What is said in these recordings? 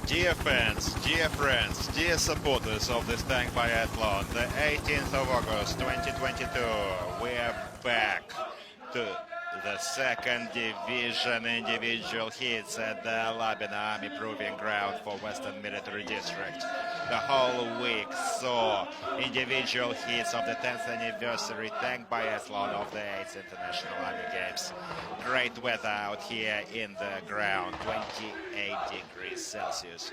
Dear fans, dear friends, dear supporters of this tank biathlon, the 18th of August 2022, we are back to the second division individual hits at the Labina Army Proving Ground for Western Military District. The whole week saw individual hits of the 10th anniversary tank biathlon of the 8th International Army Games. Great weather out here in the ground, 28 degrees Celsius.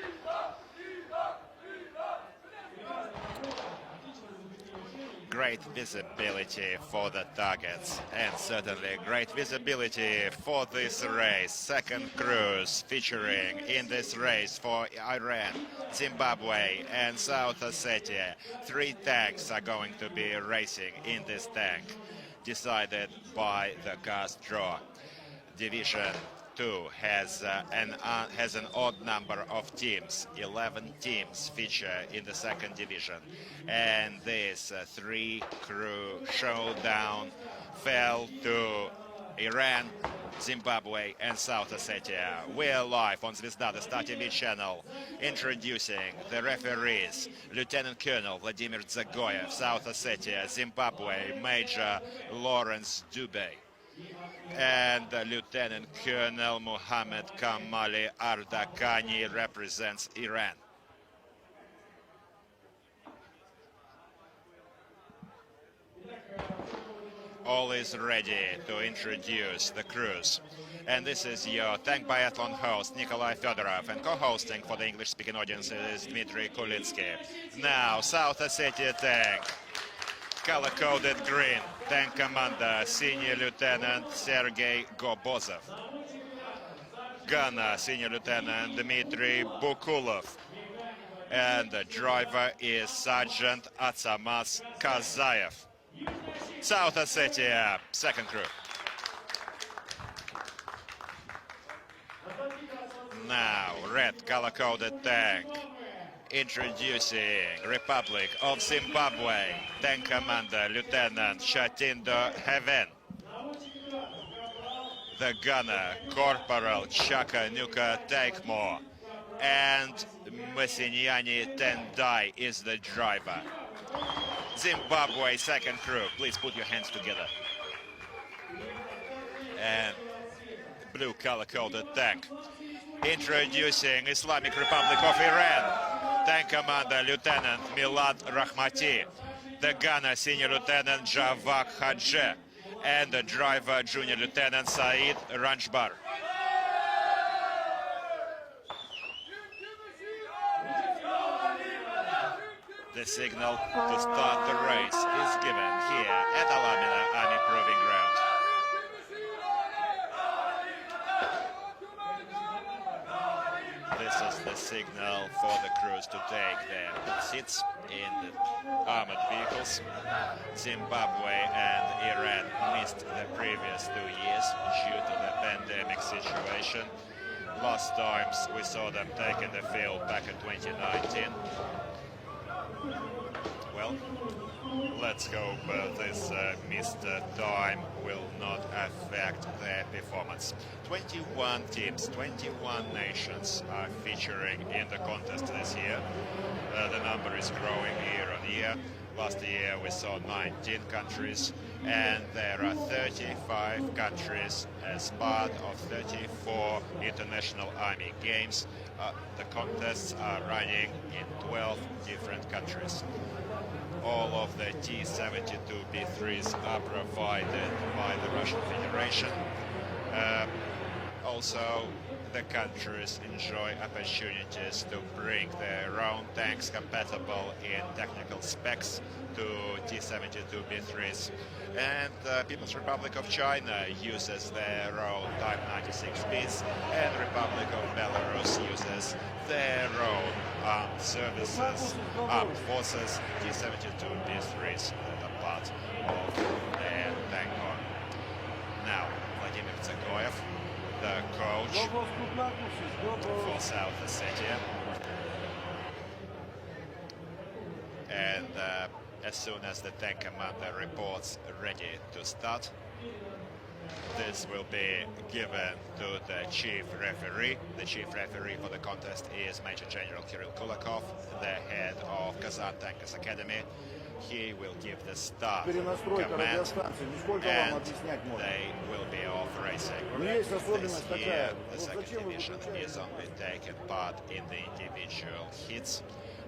Great visibility for the targets, and certainly great visibility for this race. Second cruise featuring in this race for Iran, Zimbabwe and South Ossetia. 3 tanks are going to be racing in this tank, decided by the cast draw. Division 2 has an odd number of teams. 11 teams feature in the second division, and this 3-crew showdown fell to Iran, Zimbabwe and South Ossetia. We're live on Zvezda, the Star TV channel, introducing the referees: Lieutenant Colonel Vladimir Dzagoyev, South Ossetia; Zimbabwe, Major Lawrence Dubey; and Lieutenant Colonel Mohammed Kamali Ardakani represents Iran. All is ready to introduce the crews. And this is your tank biathlon host, Nikolai Fedorov, and co-hosting for the English-speaking audience is Dmitry Kulitsky. Now, South Ossetia tank. Color-coded green, tank commander, Senior Lieutenant Sergei Gobozov. Gunner, Senior Lieutenant Dmitry Bukulov. And the driver is Sergeant Atsamas Kazayev. South Ossetia, second crew. Now, red color-coded tank. Introducing Republic of Zimbabwe, tank commander Lieutenant Shatindo Heaven. The gunner, Corporal Chaka Nuka Taikmo, and Mesinyani Tendai is the driver. Zimbabwe second crew, please put your hands together. And blue color-coded tank. Introducing Islamic Republic of Iran. Tank commander Lieutenant Milad Rahmati, the gunner Senior Lieutenant Javak Hadje, and the driver Junior Lieutenant Said Ranjbar. The signal to start the race is given here at Alameda Army Proving Ground. This is the signal for the crews to take their seats in the armored vehicles. Zimbabwe and Iran missed the previous 2 years due to the pandemic situation. Last times we saw them taking the field back in 2019. Well, let's hope this missed time will not affect their performance. 21 teams, 21 nations are featuring in the contest this year. The number is growing year on year. Last year we saw 19 countries, and there are 35 countries as part of 34 International Army Games. The contests are running in 12 different countries. All of the T-72B3s are provided by the Russian Federation. Also, the countries enjoy opportunities to bring their own tanks compatible in technical specs to T-72B3s. And the People's Republic of China uses their own Type 96Bs, and Republic of Belarus uses their own armed services, armed forces, T-72B3s that are part of their tank corps. Now, Vladimir Dzagoyev, the coach for South Ossetia. And as soon as the tank commander reports ready to start, This will be given to the chief referee. The chief referee for the contest is Major General Kirill Kulakov, the head of Kazan Tankers Academy. He will give the start command, and they will be off racing. This year, the second division is only taken part in the individual hits.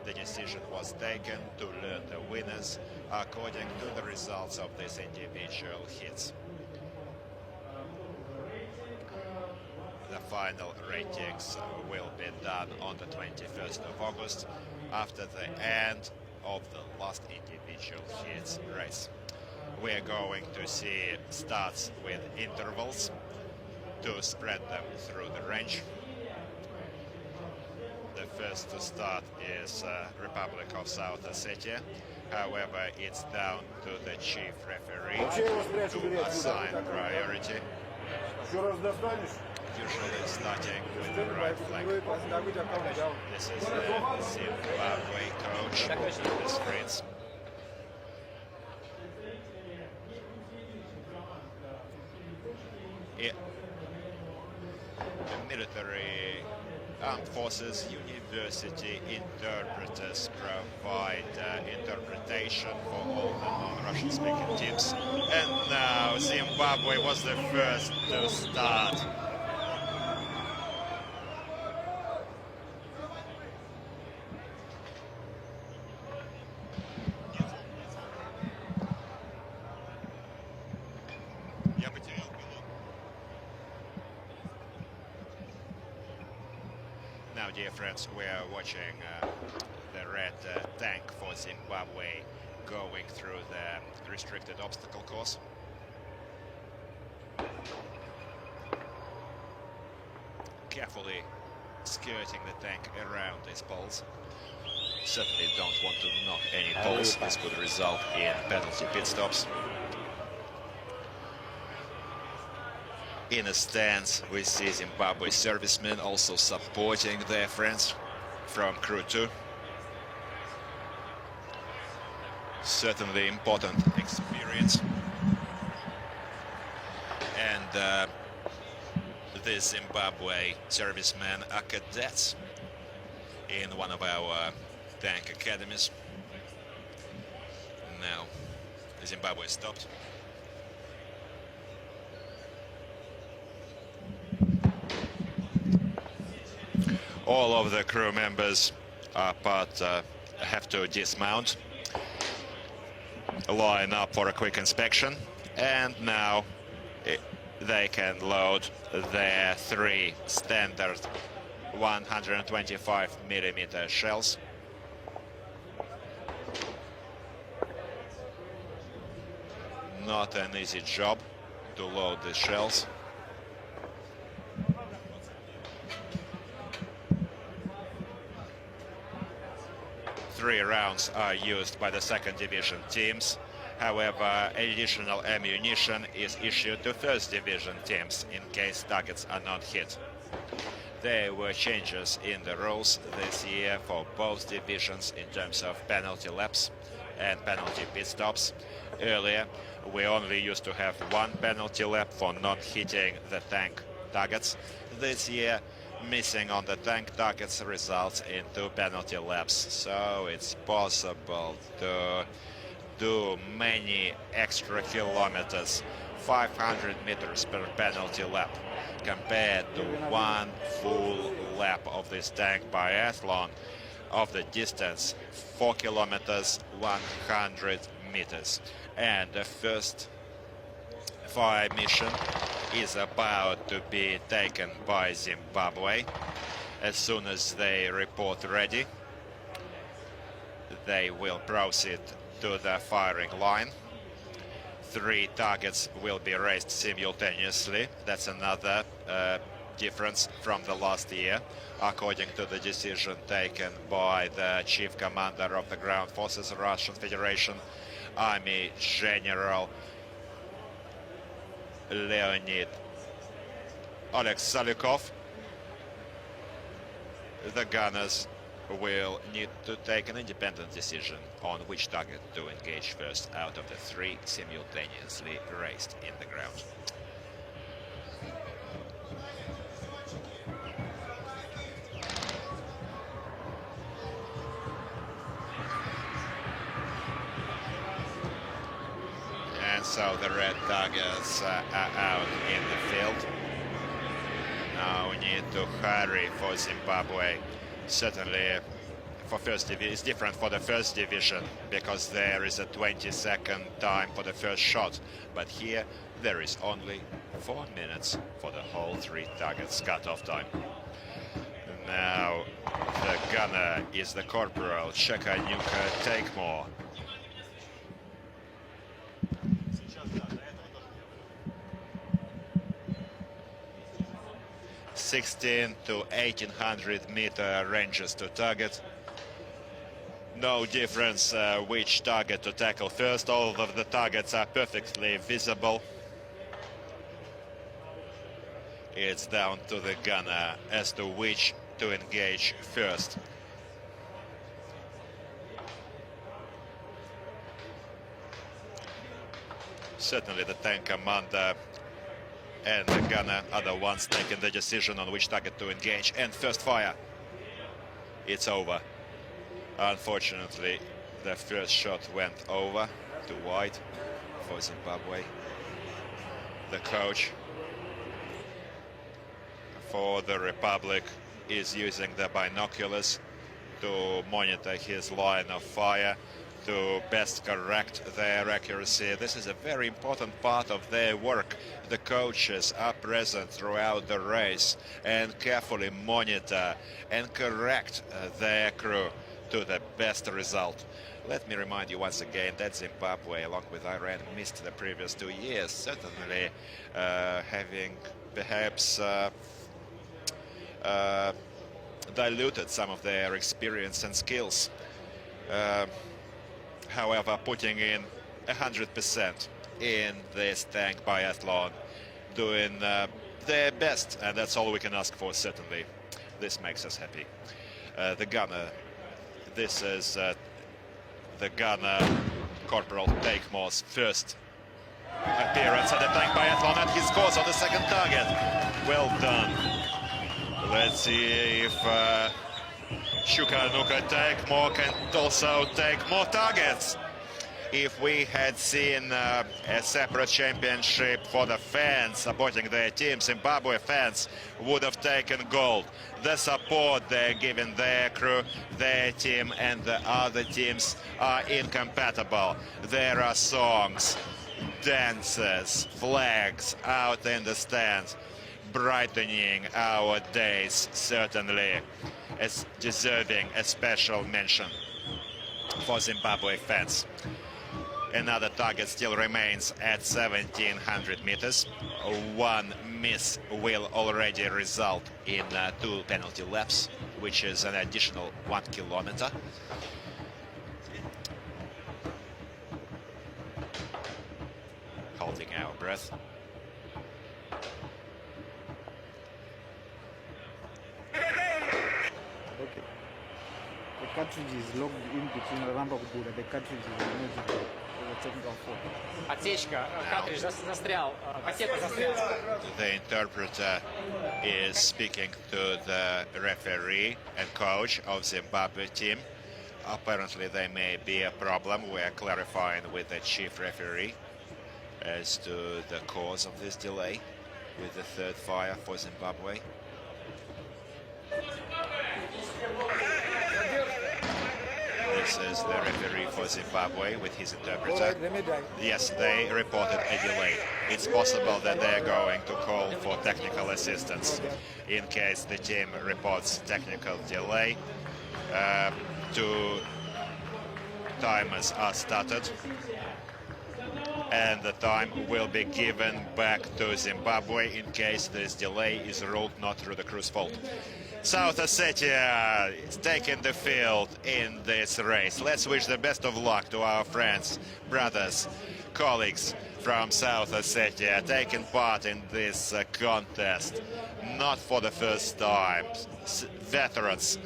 The decision was taken to learn the winners according to the results of these individual hits. The final ratings will be done on the 21st of August after the end of the last individual hits race. We are going to see starts with intervals to spread them through the range. The first to start is Republic of South Ossetia. However, it's down to the chief referee to assign priority. Usually starting with the right flag. This is the Zimbabwe coach in the sprints. The military armed forces university interpreters provide interpretation for all the non-Russian speaking teams. And now Zimbabwe was the first to start. Now, dear friends, we are watching the red tank for Zimbabwe going through the restricted obstacle course. Carefully skirting the tank around these poles. Certainly don't want to knock any poles. This could result in penalty pit stops. In a stance, we see Zimbabwe servicemen also supporting their friends from Crew 2. Certainly important experience. And the Zimbabwe servicemen are cadets in one of our tank academies. Now, Zimbabwe stopped. All of the crew members have to dismount, line up for a quick inspection, and now they can load their 3 standard 125mm shells. Not an easy job to load the shells. Three rounds are used by the second division teams. However, additional ammunition is issued to first division teams in case targets are not hit. There were changes in the rules this year for both divisions in terms of penalty laps and penalty pit stops. Earlier, we only used to have 1 penalty lap for not hitting the tank targets. This year, missing on the tank targets results in 2 penalty laps, so it's possible to do many extra kilometers, 500 meters per penalty lap, compared to 1 full lap of this tank biathlon of the distance 4 kilometers, 100 meters. And the first fire mission is about to be taken by Zimbabwe. As soon as they report ready, they will proceed to the firing line. 3 targets will be raised simultaneously. That's another difference from the last year, according to the decision taken by the chief commander of the ground forces of Russian Federation, Army General Leonid Alexalikov. The gunners will need to take an independent decision on which target to engage first out of the 3 simultaneously raised in the ground. So the red targets are out in the field. Now we need to hurry for Zimbabwe. Certainly for first division, it's different for the first division because there is a 20-second time for the first shot. But here there is only 4 minutes for the whole 3 targets cut-off time. Now the gunner is the corporal, Chekanyuka Take More. 16 to 1800 meter ranges to target. No difference which target to tackle first. All of the targets are perfectly visible. It's down to the gunner as to which to engage first. Certainly the tank commander and the gunner are the ones taking the decision on which target to engage. And first fire. It's over. Unfortunately, the first shot went over to wide for Zimbabwe. The coach for the Republic is using the binoculars to monitor his line of fire to best correct their accuracy. This is a very important part of their work. The coaches are present throughout the race and carefully monitor and correct their crew to the best result. Let me remind you once again that Zimbabwe, along with Iran, missed the previous 2 years, certainly having perhaps diluted some of their experience and skills. However, putting in 100% in this tank biathlon, doing their best, and that's all we can ask for, certainly. This makes us happy. The gunner, this is the gunner, Corporal Takemore's first appearance at the tank biathlon, and he scores on the second target. Well done. Let's see if Chekanyuka Takemore can also take more targets. If we had seen a separate championship for the fans supporting their team, Zimbabwe fans would have taken gold. The support they're giving their crew, their team, and the other teams are incompatible. There are songs, dances, flags out in the stands, brightening our days, certainly as deserving a special mention for Zimbabwe fans. Another target still remains at 1700 meters. One miss will already result in 2 penalty laps, which is an additional 1 kilometer. Holding our breath. Okay. The cartridge is locked in between Ramba Kubura. The cartridge is not the technical fault. Отсечка, картридж застрял, кассета застряла. The interpreter is speaking to the referee and coach of Zimbabwe team. Apparently there may be a problem. We are clarifying with the chief referee as to the cause of this delay with the third fire for Zimbabwe. This is the referee for Zimbabwe with his interpreter. Yes, they reported a delay. It's possible that they're going to call for technical assistance. In case the team reports technical delay, 2 timers are started, and the time will be given back to Zimbabwe in case this delay is ruled not through the crew's fault. South Ossetia is taking the field in this race. Let's wish the best of luck to our friends, brothers, colleagues from South Ossetia taking part in this contest. Not for the first time. Veterans.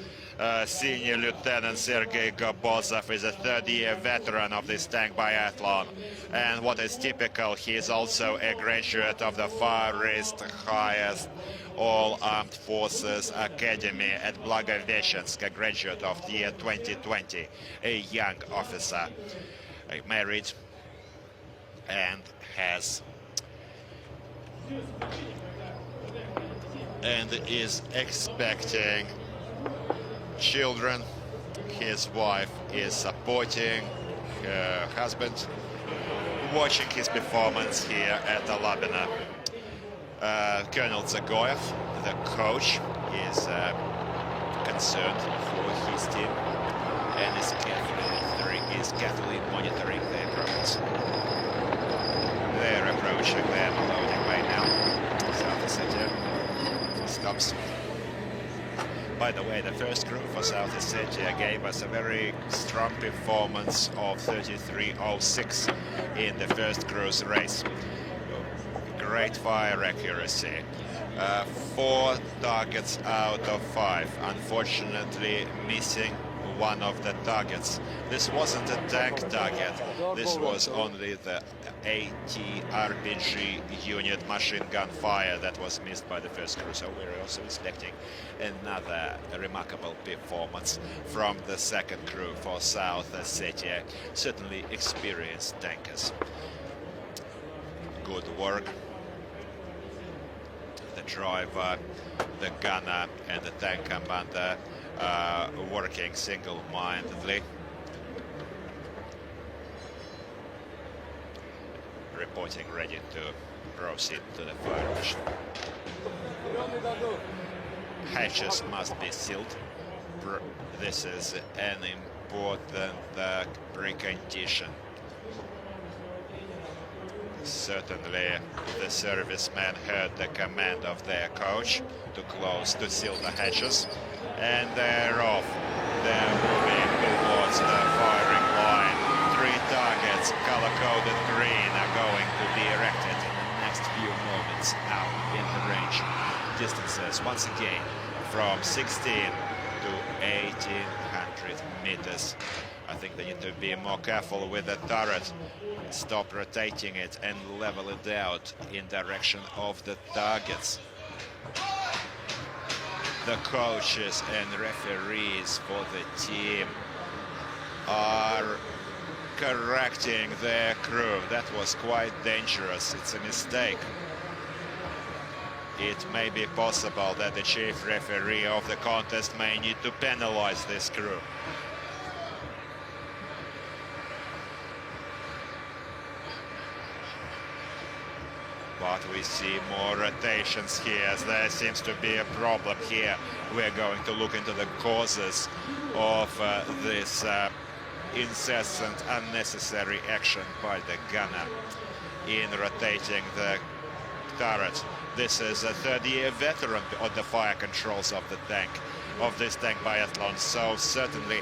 Senior Lieutenant Sergei Gabozov is a 3rd-year veteran of this tank biathlon. And what is typical, he is also a graduate of the Far East highest All-Armed Forces Academy at Blagoveshchensk, a graduate of the year 2020, a young officer, married, and is expecting children. His wife is supporting her husband, watching his performance here at Alabina. Colonel Zagoyev, the coach, is concerned for his team and is carefully monitoring their progress. They're approaching them, loading right now. South Ossetia stops. By the way, the first group for South Ossetia gave us a very strong performance of 33.06 in the first cruise race. Great fire accuracy. 4 targets out of 5. Unfortunately, missing one of the targets. This wasn't a tank target. This was only the AT RPG unit machine gun fire that was missed by the first crew. So we're also expecting another remarkable performance from the second crew for South Ossetia. Certainly experienced tankers. Good work. The driver, the gunner, and the tank commander working single-mindedly. Reporting ready to proceed to the fire mission. Hatches must be sealed. This is an important precondition. Certainly the servicemen heard the command of their coach to seal the hatches, and they're off. They're moving towards the firing line. 3 targets, color-coded green, are going to be erected in the next few moments out in the range. Distances, once again, from 16 to 1800 meters. I think they need to be more careful with the turret. Stop rotating it and level it out in direction of the targets. The coaches and referees for the team are correcting their crew. That was quite dangerous. It's a mistake. It may be possible that the chief referee of the contest may need to penalize this crew. But we see more rotations here. There seems to be a problem here. We're going to look into the causes of this incessant, unnecessary action by the gunner in rotating the turret. This is a 3rd-year veteran on the fire controls of the tank, of this tank biathlon. So certainly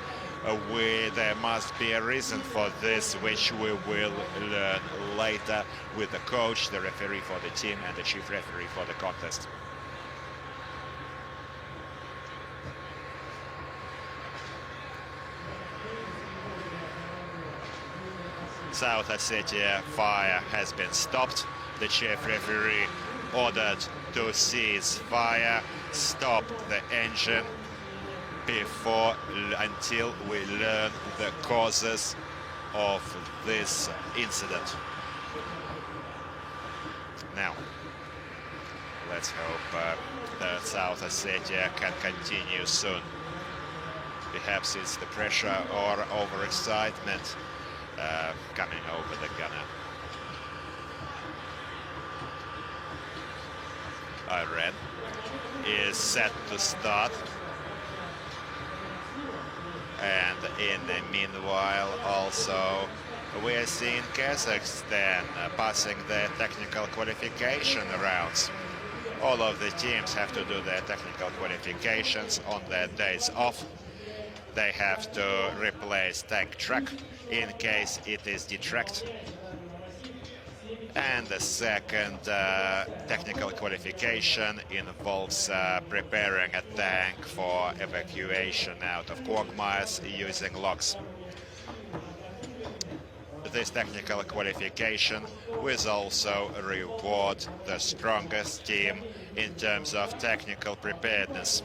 there must be a reason for this, which we will learn later with the coach, the referee for the team, and the chief referee for the contest. South Ossetia fire has been stopped. The chief referee ordered to cease fire, stop the engine until we learn the causes of this incident. Now, let's hope that South Ossetia can continue soon. Perhaps it's the pressure or overexcitement coming over the gunner. Iran is set to start. And in the meanwhile, also, we are seeing Kazakhstan passing their technical qualification rounds. All of the teams have to do their technical qualifications on their days off. They have to replace tank track in case it is detracked. And the second technical qualification involves preparing a tank for evacuation out of quagmires using logs. This technical qualification will also reward the strongest team in terms of technical preparedness.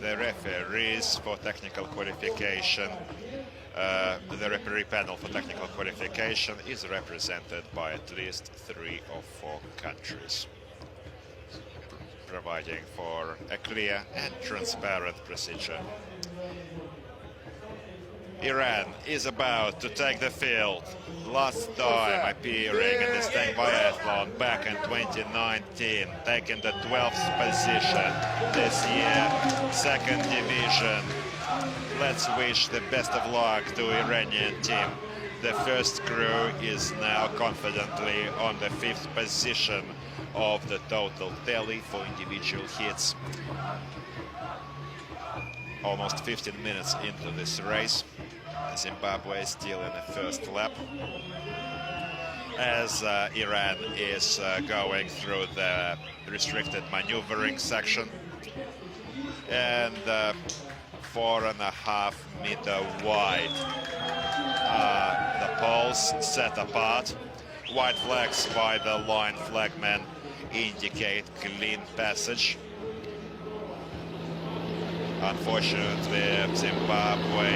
the referees for technical qualification. The referee panel for technical qualification is represented by at least 3 or 4 countries, providing for a clear and transparent procedure. Iran is about to take the field. Last time appearing in the Stang biathlon back in 2019, taking the 12th position this year, 2nd division. Let's wish the best of luck to Iranian team. The first crew is now confidently on the 5th position of the total tally for individual hits. Almost 15 minutes into this race. Zimbabwe still in the first lap, as Iran is going through the restricted maneuvering section, and 4.5 meter wide the poles set apart. White flags by the line flagmen indicate clean passage. Unfortunately, Zimbabwe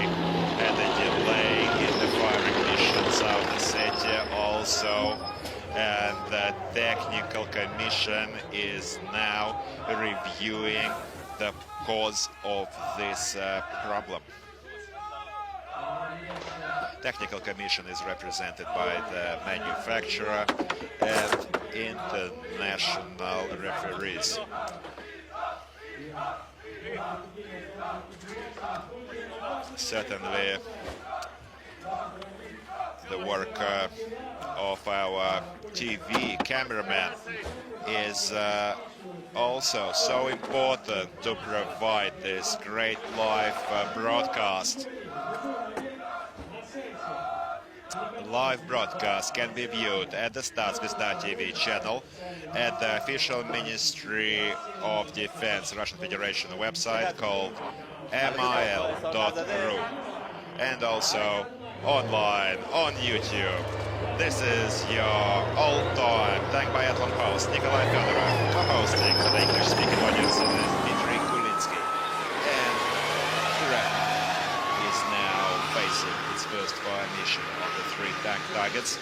had a delay in the firing mission South Ossetia also, and the technical commission is now reviewing the cause of this problem. Technical commission is represented by the manufacturer and international referees. Certainly, the work of our TV cameraman is also so important to provide this great live broadcast. Live broadcast can be viewed at the Statsvesta TV channel, at the official Ministry of Defense Russian Federation website called mil.ru, and also online on YouTube. This is your all-time Tank Biathlon host, Nikolai Fedorov, co-hosting for the English-speaking audience of Dmitry Kulinsky. And Iran is now facing its first fire mission on the 3 tank targets.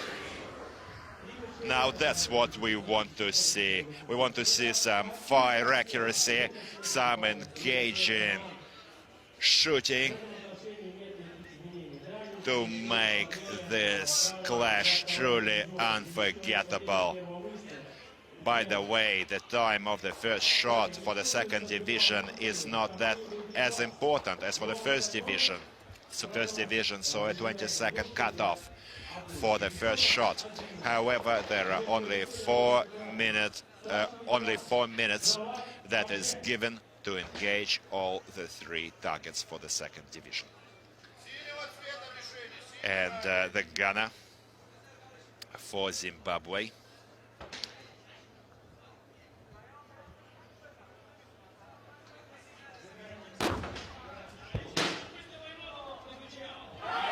Now that's what we want to see. We want to see some fire accuracy, some engaging shooting to make this clash truly unforgettable. By the way, the time of the first shot for the 2nd division is not that as important as for the 1st division. So 1st division saw a 20-second cutoff for the first shot. However, there are only 4 minutes that is given to engage all the 3 targets for the 2nd division. And the gunner for Zimbabwe.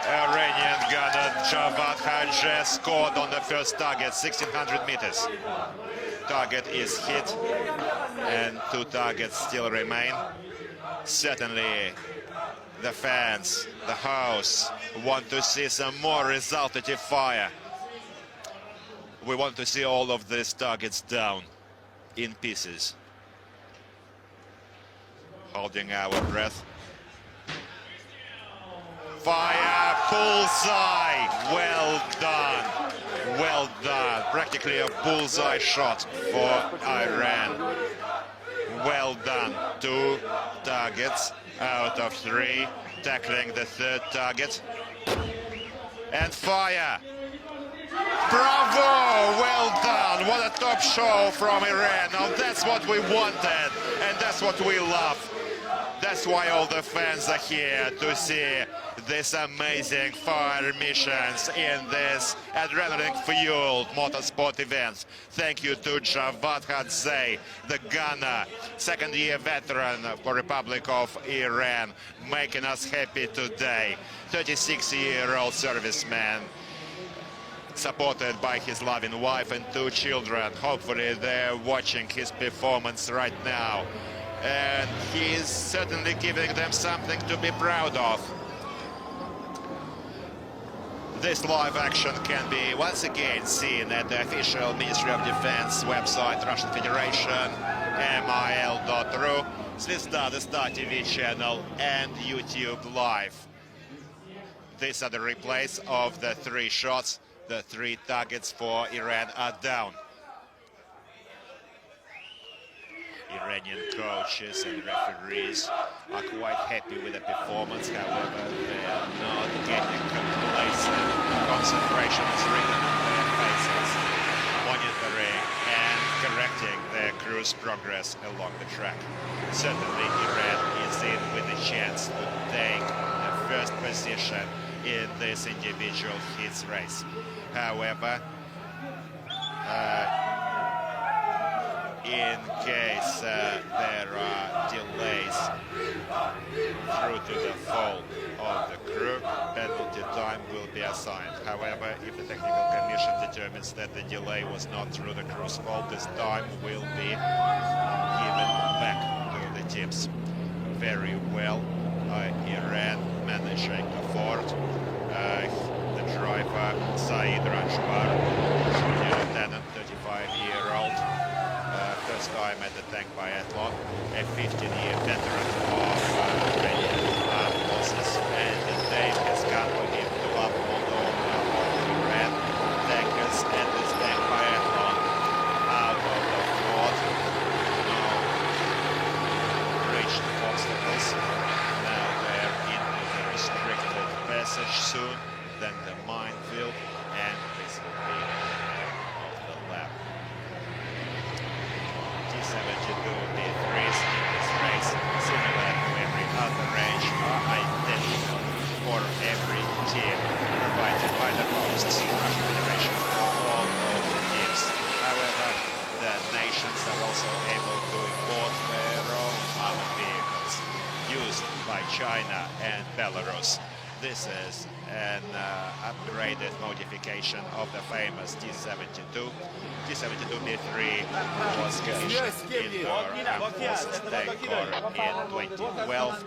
Iranian gunner Javad Hadje scored on the first target, 1600 meters. Target is hit, and 2 targets still remain. Certainly, the fans, the house, want to see some more resultative fire. We want to see all of these targets down in pieces. Holding our breath. Fire, bullseye, well done, well done. Practically a bullseye shot for Iran. Well done, 2 targets out of 3, tackling the 3rd target. And fire. Bravo, well done, what a top show from Iran. Now that's what we wanted, and that's what we love. That's why all the fans are here to see these amazing fire missions in this adrenaline-fueled motorsport event. Thank you to Javad Hadje, the gunner, 2nd-year veteran for Republic of Iran, making us happy today. 36-year-old serviceman, supported by his loving wife and 2 children. Hopefully they're watching his performance right now. and he's certainly giving them something to be proud of. This live action can be once again seen at the official Ministry of Defense website, Russian Federation, mil.ru, Zvezda, the Star TV channel, and YouTube Live. These are the replays of the 3 shots. The 3 targets for Iran are down. Iranian coaches and referees are quite happy with the performance. However, they are not getting complacent. Concentration is written on their faces, monitoring and correcting their crew's progress along the track. Certainly, Iran is in with a chance to take the first position in this individual heats race. However, in case there are delays through to the fall of the crew, penalty time will be assigned. However, if the technical commission determines that the delay was not through the crew's fault, this time will be given back to the teams. Very well, Iran managing to afford the driver Saeed Ranjbar, lieutenant, 35-year-old, first time at the tank biathlon, a 15-year veteran of Iranian armed forces, and the name has come to him to up Moldova of Iran tankers at this tank biathlon out of the fort. Now reached obstacles. Now they're into the restricted passage soon, then the minefield, and this will be the end of the lap. T72 B3s in this race, similar to every other range, are identical for every team provided by the hosts, Russian Federation, for all of the teams. However, the nations are also able to import their own armored vehicles used by China and Belarus. This is an upgraded modification of the famous T-72. T-72B3 was commissioned in Armed Forces Tank Corps in 2012,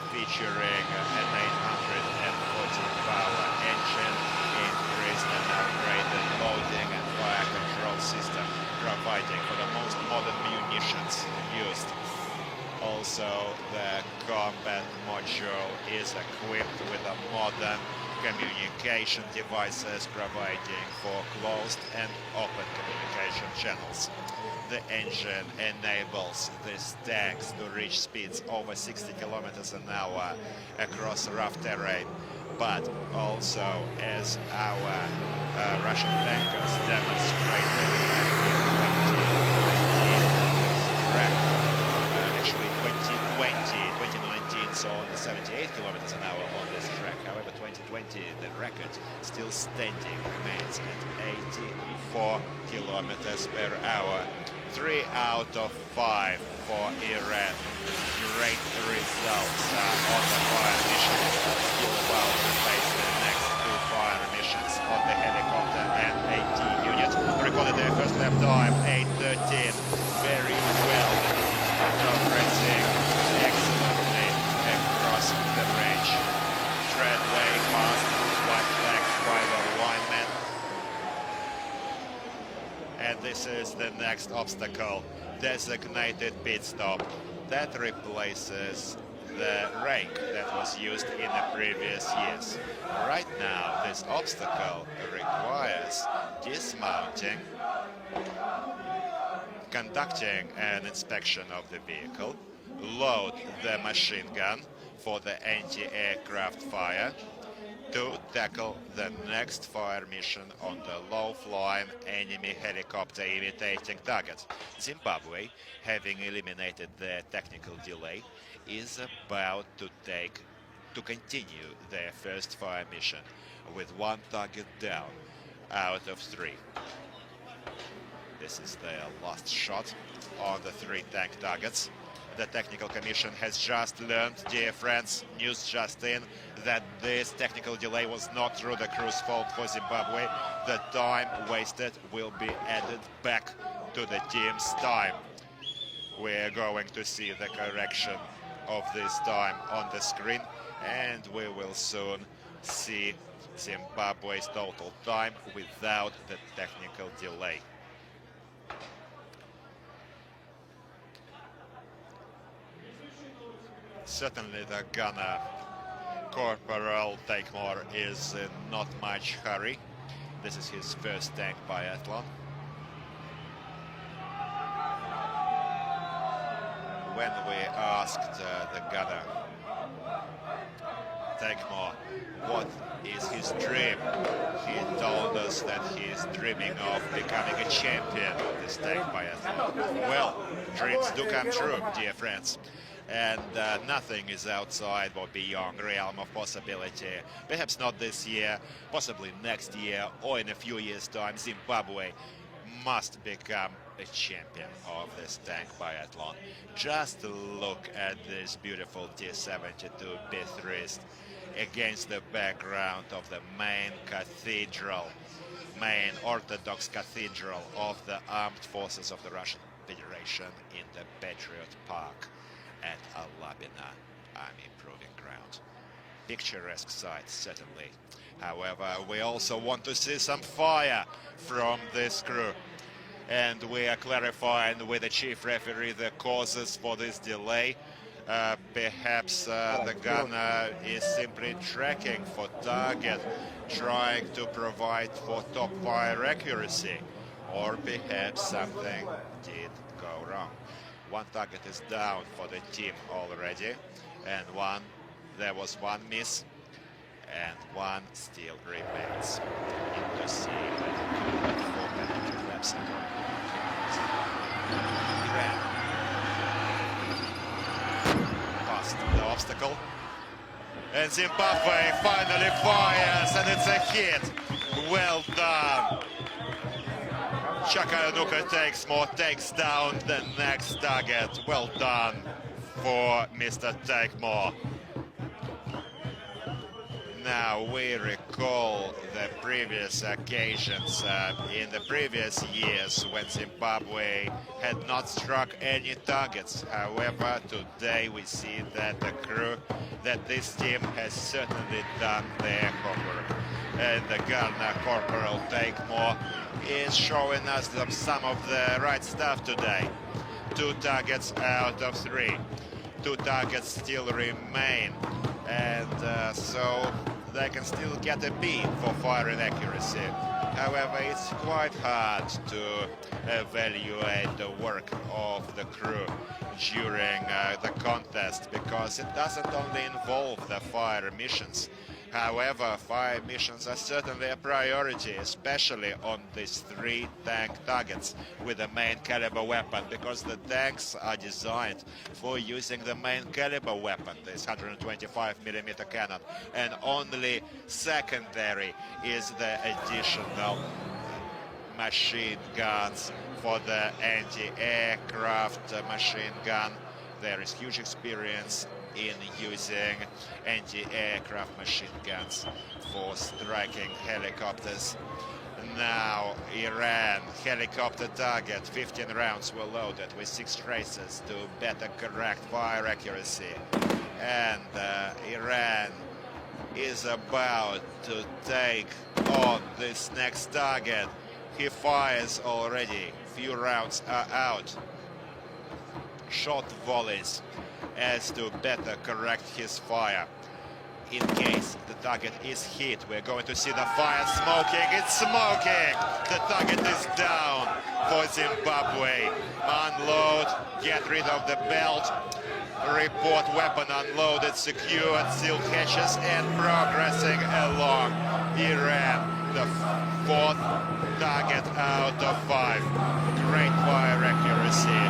featuring an 840-power engine, increased and upgraded loading and fire control system, providing for the most modern munitions used. Also, the combat module is equipped with a modern communication devices, providing for closed and open communication channels. The engine enables these tanks to reach speeds over 60 kilometers an hour across rough terrain, but also, as our Russian tankers demonstrated back in 2019 saw the 78 kilometers an hour on this track. However, 2020, the record still standing remains at 84 kilometers per hour. 3 out of 5 for Iran. Great results on the fire mission. Still about to face the next 2 fire missions on the helicopter and AT unit. Recorded their first lap time, 8:13. Very well. Progressing excellently across the range. Tread way past white flag driver lineman. And this is the next obstacle, designated pit stop. That replaces the rake that was used in the previous years. Right now, this obstacle requires dismounting, conducting an inspection of the vehicle, load the machine gun for the anti-aircraft fire, to tackle the next fire mission on the low-flying enemy helicopter imitating target. Zimbabwe, having eliminated the technical delay, is about to continue their first fire mission with 1 target down out of 3. This is their last shot on the 3 tank targets. The Technical Commission has just learned, dear friends, news just in, that this technical delay was not through the crew's fault for Zimbabwe. The time wasted will be added back to the team's time. we're going to see the correction of this time on the screen, and we will soon see Zimbabwe's total time without the technical delay. Certainly the gunner, Corporal Takemore, is in not much hurry. This is his first tank biathlon. When we asked the gunner, Takemore, what is his dream, he told us that he is dreaming of becoming a champion of this tank biathlon. Well, dreams do come true, dear friends. And nothing is outside or beyond realm of possibility. Perhaps not this year, possibly next year, or in a few years' time, Zimbabwe must become a champion of this tank biathlon. Just look at this beautiful T-72 Bithriest against the background of the main cathedral, main Orthodox cathedral of the armed forces of the Russian Federation in the Patriot Park at Alabina Army Proving Ground. Picturesque sight, certainly. However, we also want to see some fire from this crew. And we are clarifying with the chief referee the causes for this delay. Perhaps the gunner is simply tracking for target, trying to provide for top fire accuracy. Or perhaps something did go wrong. One target is down for the team already, and there was one miss, and one still remains. Need to see that 400 laps ago. Iran past the obstacle, and Zimbabwe finally fires, and it's a hit. Well done. Chakayanuka takes down the next target. Well done for Mr. Takemore. Now we recall the previous occasions in the previous years when Zimbabwe had not struck any targets. However, today we see that that this team has certainly done their homework. And the gunner, Corporal Takemore, is showing us some of the right stuff today. 2 targets out of 3. 2 targets still remain, and so they can still get a B for firing accuracy. However, it's quite hard to evaluate the work of the crew during the contest, because it doesn't only involve the fire missions. However, fire missions are certainly a priority, especially on these 3 tank targets with the main caliber weapon, because the tanks are designed for using the main caliber weapon, this 125mm cannon, and only secondary is the additional machine guns for the anti-aircraft machine gun. There is huge experience in using anti-aircraft machine guns for striking helicopters. Now Iran helicopter target, 15 rounds were loaded with 6 traces to better correct fire accuracy, and Iran is about to take on this next target. He fires already, few rounds are out. Short volleys as to better correct his fire. In case the target is hit, we're going to see the fire smoking. It's smoking! The target is down for Zimbabwe. Unload, get rid of the belt, report weapon unloaded, secured, sealed hatches, and progressing along. Iran, the 4th target out of 5. Great fire accuracy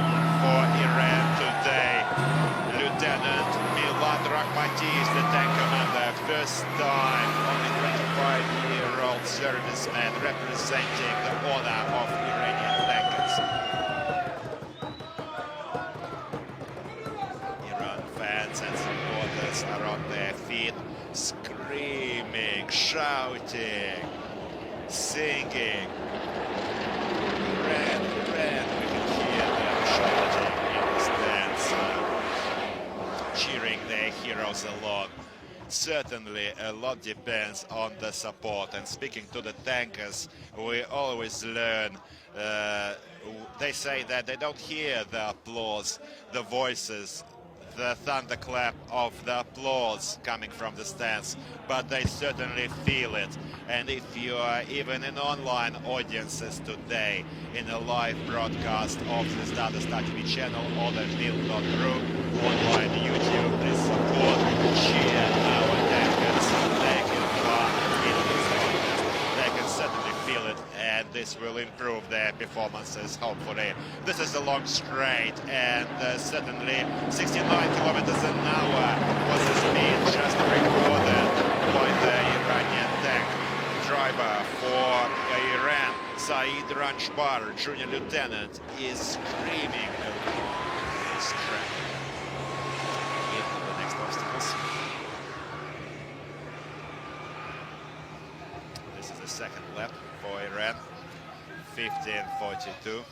for Iran today. Lieutenant Milad Rakhmati is the tank commander. First time, only 25-year-old serviceman representing the honor of Iranian tankers. Iran fans and supporters are on their feet, screaming, shouting, singing. Iran, we can hear them shouting in the cheering their heroes along. Certainly a lot depends on the support, and speaking to the tankers, we always learn, they say that they don't hear the applause, the voices, the thunderclap of the applause coming from the stands, but they certainly feel it. And if you are even in online audiences today, in a live broadcast of the Stata TV channel or the Mill.ru online YouTube, please support, cheer our tankers, taking part in this contest. They can certainly feel it, and this will improve their performances, hopefully. This is a long straight, and certainly 69 kilometers an hour was the speed just recorded by the Iranian tank driver for Iran. Saeed Ranjbar, junior lieutenant, is screaming along this track into the next obstacles. This is the second lap for Iran. 15:42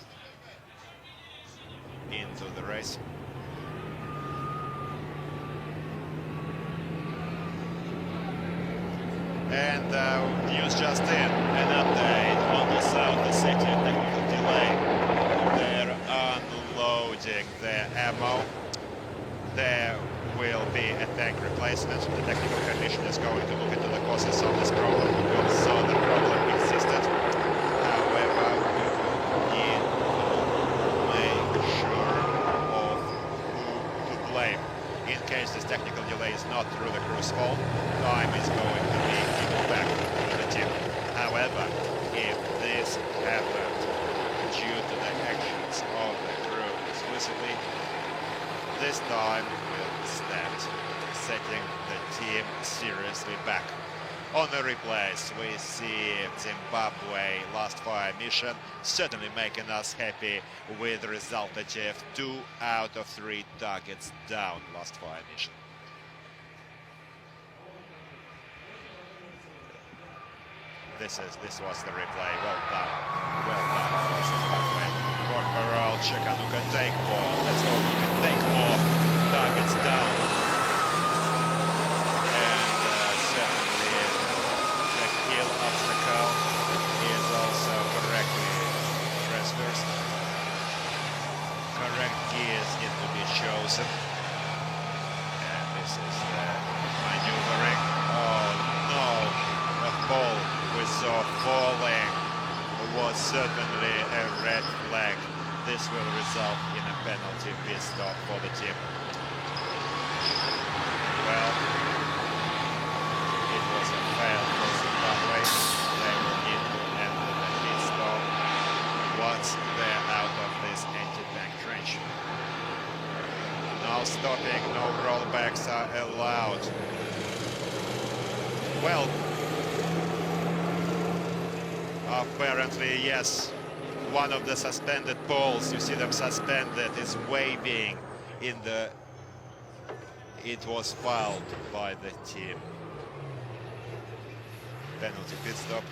into the race. And news just in, an update on the South Ossetia technical delay. They're unloading their ammo. There will be a tank replacement. The technical commission is going to look into the causes of this problem. We saw the problem existed. However, we need to make sure of who to blame. In case this technical delay is not through the crew's fault, time is going to be given back to the team. However, if this happened due to the actions of the crew exclusively, this time will stand, setting the team seriously back. On the replays, we see Zimbabwe last fire mission, certainly making us happy with the resultative 2 out of 3 targets down last fire mission. This was the replay. Well done for Zimbabwe. Corporal Chikanuka, take more. Let's hope we can take more targets down. And certainly the kill obstacle is also correctly transversed. Correct gears need to be chosen. And this is the maneuvering. Oh no, the ball we saw falling was certainly a red flag. This will result in a penalty pit stop for the team. Well, it was a fail for Zimbabwe. They will need to enter the pit stop once they're out of this anti-tank trench. No stopping, no rollbacks are allowed. Well, apparently, yes, one of the suspended poles, you see them suspended, is waving in the... It was fouled by the team. Penalty pit stop.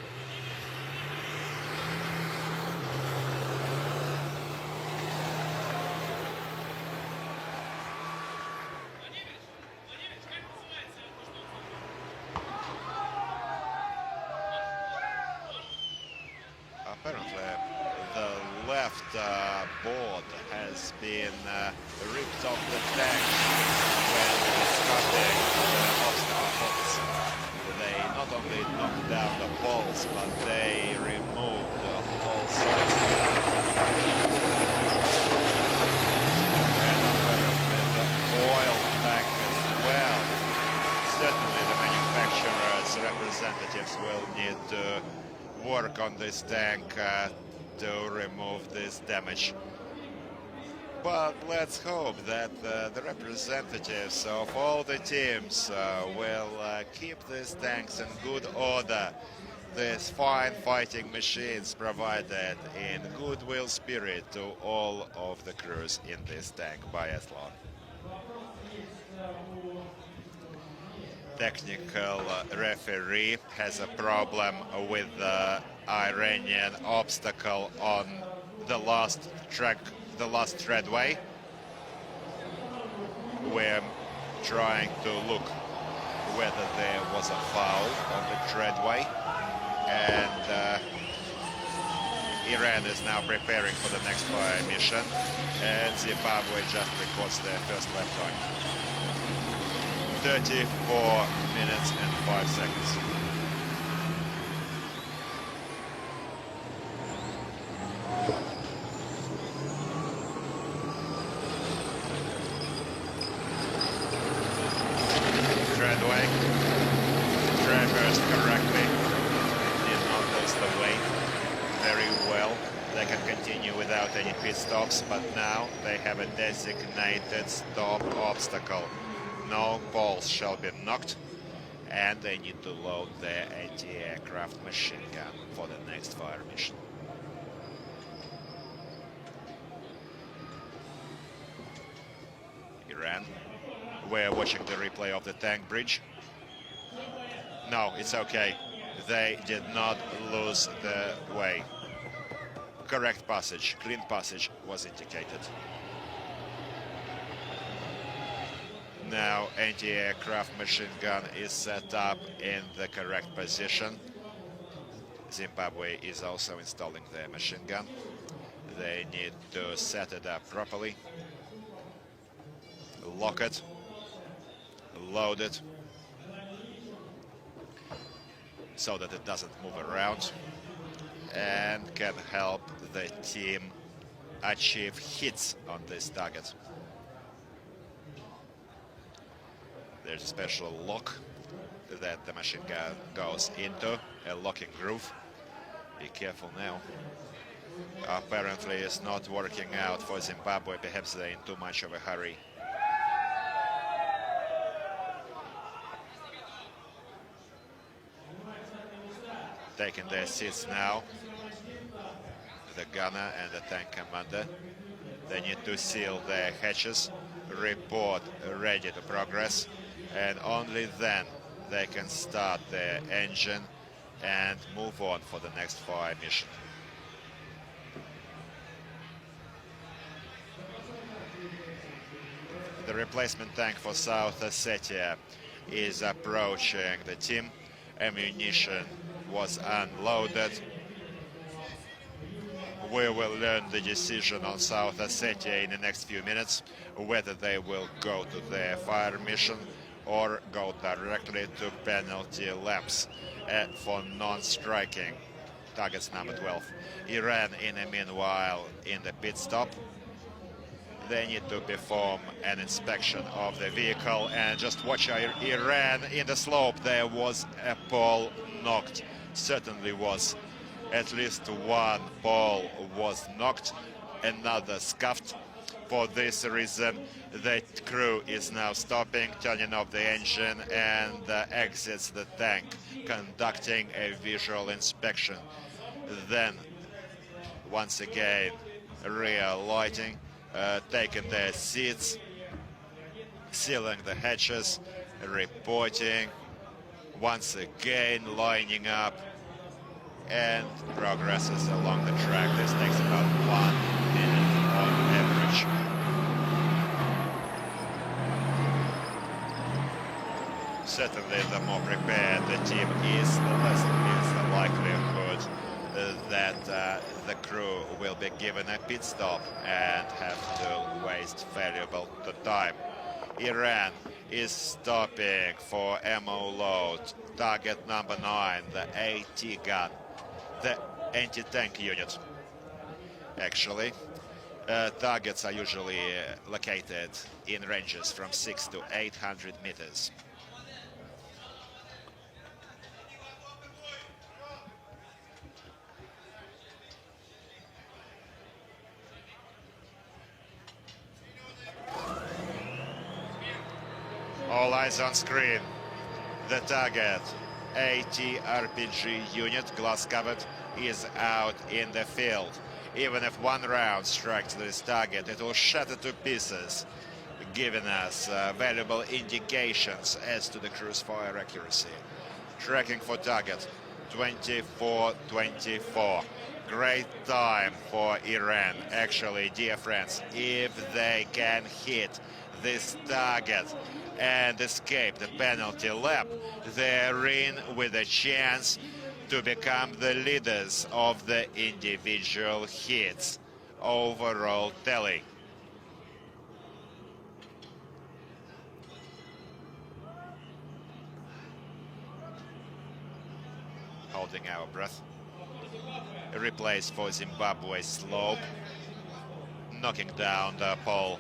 Apparently, the left board has been ripped off the tank when discarding the obstacle poles. They not only knocked down the poles, but they removed the whole side. And apparently the oil tank as well. Certainly the manufacturer's representatives will need to work on this tank to remove this damage. But let's hope that the representatives of all the teams will keep these tanks in good order. These fine fighting machines provided in goodwill spirit to all of the crews in this tank biathlon. Technical referee has a problem with the Iranian obstacle on the last track, the last threadway, where trying to look whether there was a foul on the treadway, and Iran is now preparing for the next fire mission, and Zimbabwe just records their first lap time. 34 minutes and 5 seconds. Treadway traversed correctly, did not lose the way very well. They can continue without any pit stops, but now they have a designated stop obstacle. No balls shall be knocked, and they need to load their anti-aircraft machine gun for the next fire mission. Iran, we're watching the replay of the tank bridge. No, it's okay. They did not lose the way. Correct passage, clean passage was indicated. Now anti-aircraft machine gun is set up in the correct position. Zimbabwe is also installing their machine gun. They need to set it up properly, lock it, load it, so that it doesn't move around, and can help the team achieve hits on this target. There's a special lock that the machine gun goes into, a locking groove. Be careful now. Apparently it's not working out for Zimbabwe, perhaps they're in too much of a hurry. Taking their seats now, the gunner and the tank commander. They need to seal their hatches, report ready to progress, and only then they can start their engine and move on for the next fire mission. The replacement tank for South Ossetia is approaching the team. Ammunition was unloaded. We will learn the decision on South Ossetia in the next few minutes, whether they will go to their fire mission or go directly to penalty laps for non-striking. Targets number 12. Iran, in the meanwhile, in the pit stop. They need to perform an inspection of the vehicle, and just watch Iran in the slope. There was a pole knocked. Certainly was. At least one pole was knocked, another scuffed. For this reason, the crew is now stopping, turning off the engine, and exits the tank, conducting a visual inspection. Then, once again, rear lighting, taking their seats, sealing the hatches, reporting, once again lining up, and progresses along the track. This takes about 1 minute on average. Certainly, the more prepared the team is, the less is the likelihood that the crew will be given a pit stop and have to waste valuable time. Iran is stopping for ammo load. Target number 9, the AT gun, the anti-tank unit. Actually, targets are usually located in ranges from 600 to 800 meters. All eyes on screen. The target, AT RPG unit, glass covered, is out in the field. Even if one round strikes this target, it will shatter to pieces, giving us valuable indications as to the crew's fire accuracy. Tracking for target, 24-24. Great time for Iran. Actually, dear friends, if they can hit this target and escape the penalty lap, they're in with a chance to become the leaders of the individual hits overall tally. Holding our breath. Replays for Zimbabwe slope, knocking down the pole.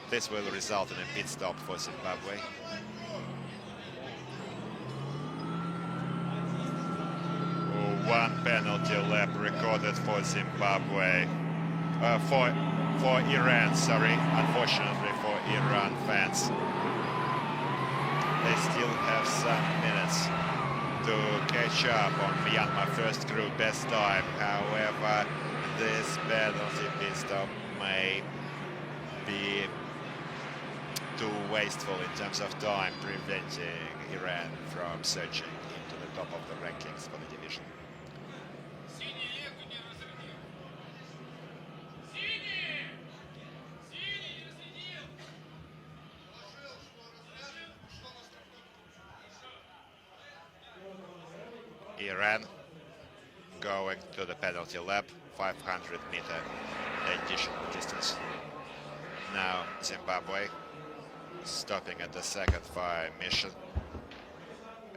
This will result in a pit stop for Zimbabwe. One penalty lap recorded for Zimbabwe, for Iran, sorry, unfortunately for Iran fans. They still have some minutes to catch up on Myanmar first crew best time. However, this penalty pit stop may be too wasteful in terms of time, preventing Iran from surging into the top of the rankings for the division. Iran going to the penalty lap, 500-meter additional distance. Now Zimbabwe stopping at the second fire mission.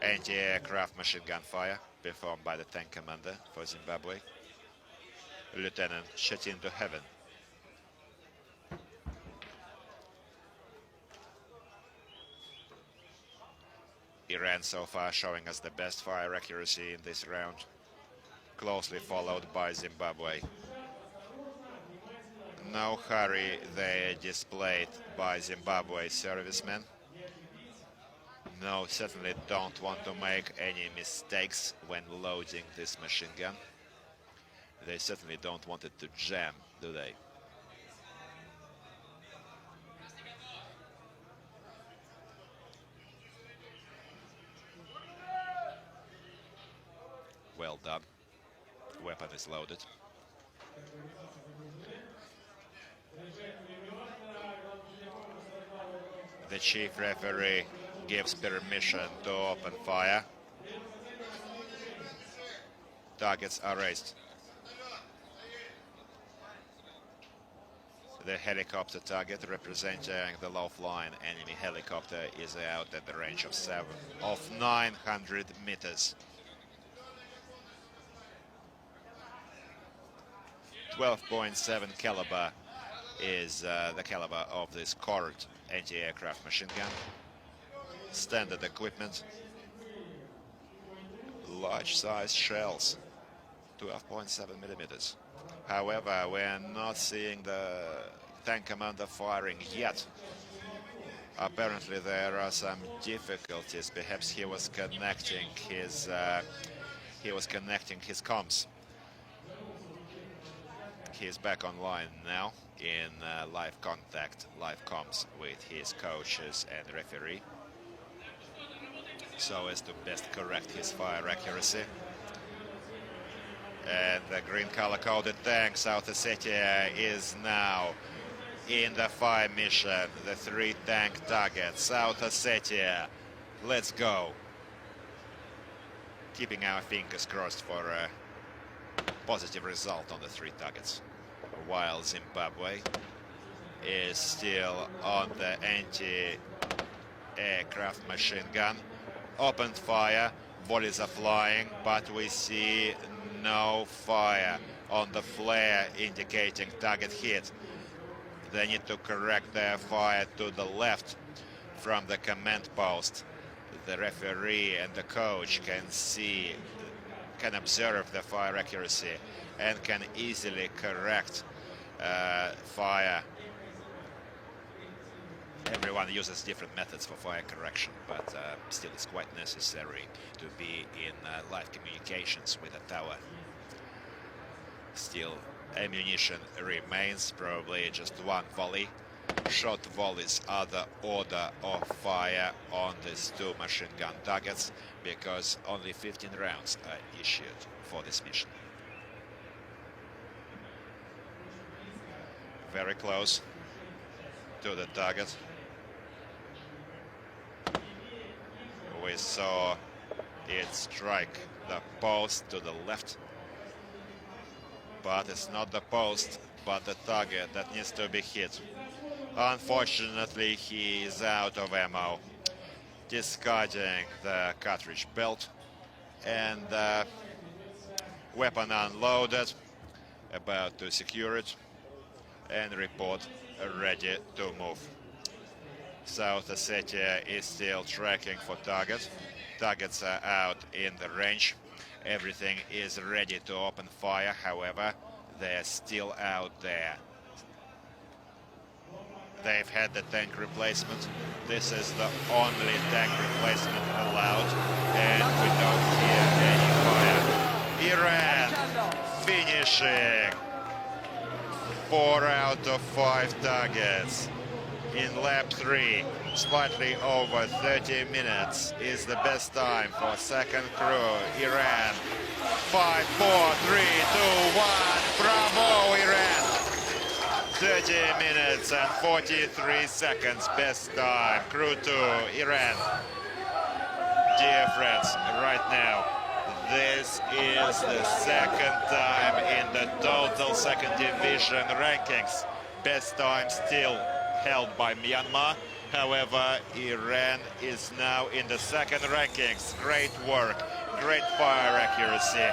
Anti-aircraft machine gun fire performed by the tank commander for Zimbabwe, Lieutenant Shooting to Heaven. Iran so far showing us the best fire accuracy in this round, closely followed by Zimbabwe. No hurry there displayed by Zimbabwe servicemen. No, certainly don't want to make any mistakes when loading this machine gun. They certainly don't want it to jam, do they? Well done. Weapon is loaded. The chief referee gives permission to open fire. Targets are raised. The helicopter target representing the low-flying enemy helicopter is out at the range of 900 meters. 12.7 caliber is the caliber of this Cord anti-aircraft machine gun. Standard equipment, large size shells, 12.7 millimeters. However, we're not seeing the tank commander firing yet. Apparently there are some difficulties. Perhaps he was connecting his comms. He is back online now in live contact, live comms with his coaches and referee, so as to best correct his fire accuracy. And the green color-coded tank, South Ossetia, is now in the fire mission. The 3 tank targets, South Ossetia, let's go. Keeping our fingers crossed for a positive result on the 3 targets, while Zimbabwe is still on the anti-aircraft machine gun. Opened fire, volleys are flying, but we see no fire on the flare indicating target hit. They need to correct their fire to the left from the command post. The referee and the coach can observe the fire accuracy and can easily correct fire. Everyone uses different methods for fire correction, but still it's quite necessary to be in live communications with a tower. Still, ammunition remains, probably just 1 volley. Short volleys are the order of fire on these 2 machine gun targets, because only 15 rounds are issued for this mission. Very close to the target. we saw it strike the post to the left. But it's not the post, but the target that needs to be hit. Unfortunately, he is out of ammo, discarding the cartridge belt, and the weapon unloaded, about to secure it and report ready to move. South Ossetia is still tracking for targets. Targets are out in the range. Everything is ready to open fire, however, they're still out there. They've had the tank replacement. This is the only tank replacement allowed, and we don't hear any fire. Iran finishing 4 out of 5 targets. In lap 3, slightly over 30 minutes is the best time for second crew. Iran, 5, 4, 3, 2, 1, bravo Iran! 30 minutes and 43 seconds, best time. Crew 2, Iran. Dear friends, right now, this is the second time in the total second division rankings. Best time still held by Myanmar. However, Iran is now in the second rankings. Great work, great fire accuracy,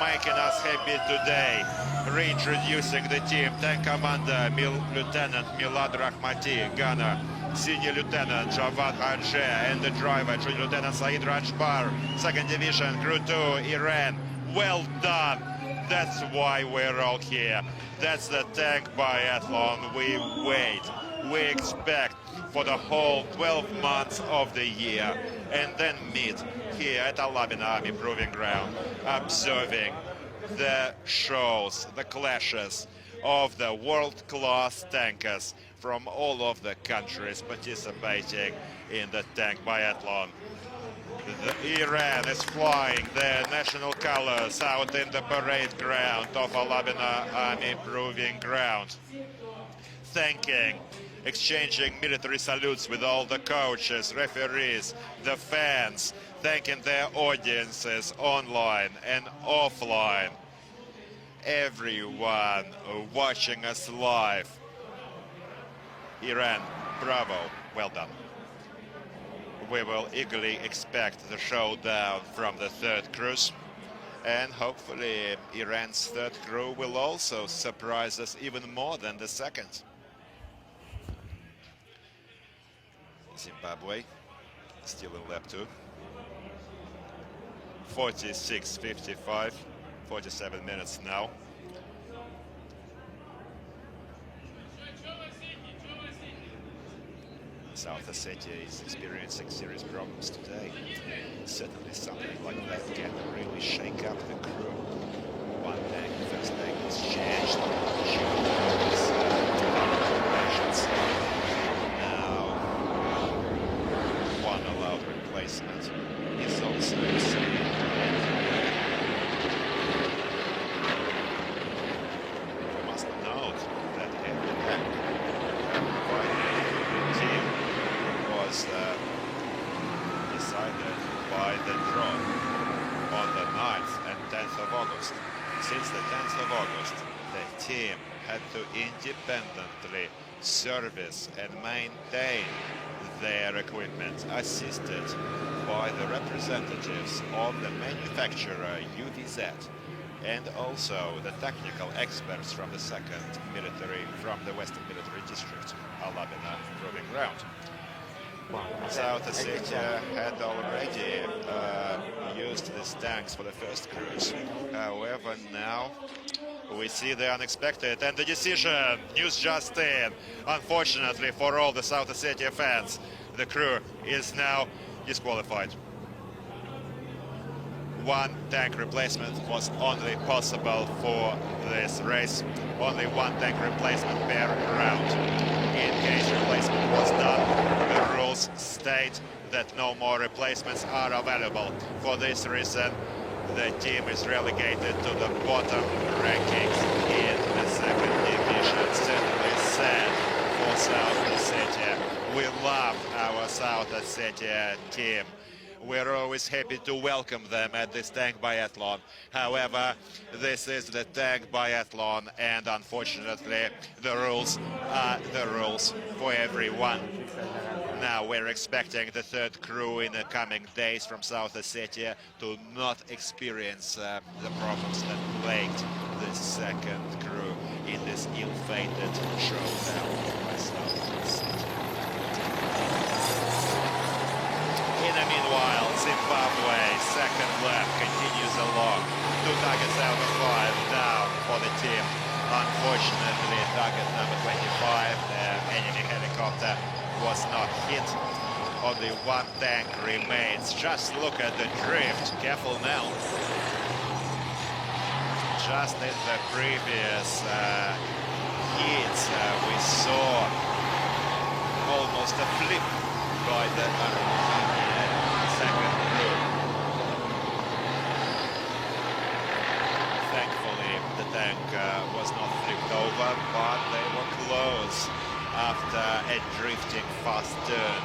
making us happy today. Reintroducing the team, Tank Commander Lieutenant Milad Rahmati, Gunner Senior Lieutenant Javad Ajay, and the driver Junior Lieutenant Saeed Rajbar. Second Division, Crew 2, Iran. Well done. That's why we're all here. That's the tank biathlon we wait. We expect for the whole 12 months of the year, and then meet here at Alabina Army Proving Ground, observing the shows, the clashes of the world-class tankers from all of the countries participating in the tank biathlon. Iran is flying their national colors out in the parade ground of Alabina Army Proving Ground, thanking, exchanging military salutes with all the coaches, referees, the fans, thanking their audiences online and offline. Everyone watching us live. Iran, bravo, well done. We will eagerly expect the showdown from the third cruise, and hopefully Iran's third crew will also surprise us even more than the second. Zimbabwe still in lap 2. 46:55, 47 minutes now. South Ossetia is experiencing serious problems today. Certainly something like that can really shake up the crew. One tank, first tank is changed. Now, one allowed replacement is also received. We must note that every tank team was decided by the draw on the 9th and 10th of August. Since the 10th of August, the team had to independently service and maintain their equipment, assisted by the representatives of the manufacturer UVZ and also the technical experts from the from the Western Military District, Alabina Proving Ground. South Ossetia had already used these tanks for the first cruise. However, now we see the unexpected, and the decision, news just in, unfortunately for all the South Ossetia fans, the crew is now disqualified. One tank replacement was only possible for this race. Only one tank replacement per round. In case replacement was done, the rules state that no more replacements are available. For this reason, the team is relegated to the bottom rankings in the second division. Certainly sad for South Ossetia. We love our South Ossetia team. We're always happy to welcome them at this tank biathlon. However, this is the tank biathlon, and unfortunately, the rules are the rules for everyone. Now we're expecting the third crew in the coming days from South Ossetia to not experience the problems that plagued the second crew in this ill-fated showdown by South Ossetia. In the meanwhile, Zimbabwe, second lap, continues along. 2 targets out of 5 down for the team. Unfortunately, target number 25, the enemy helicopter, was not hit. Only 1 tank remains. Just look at the drift. Careful now. Just in the previous hits, we saw almost a flip by the second crew. Thankfully, the tank was not flipped over, but they were close after a drifting fast turn.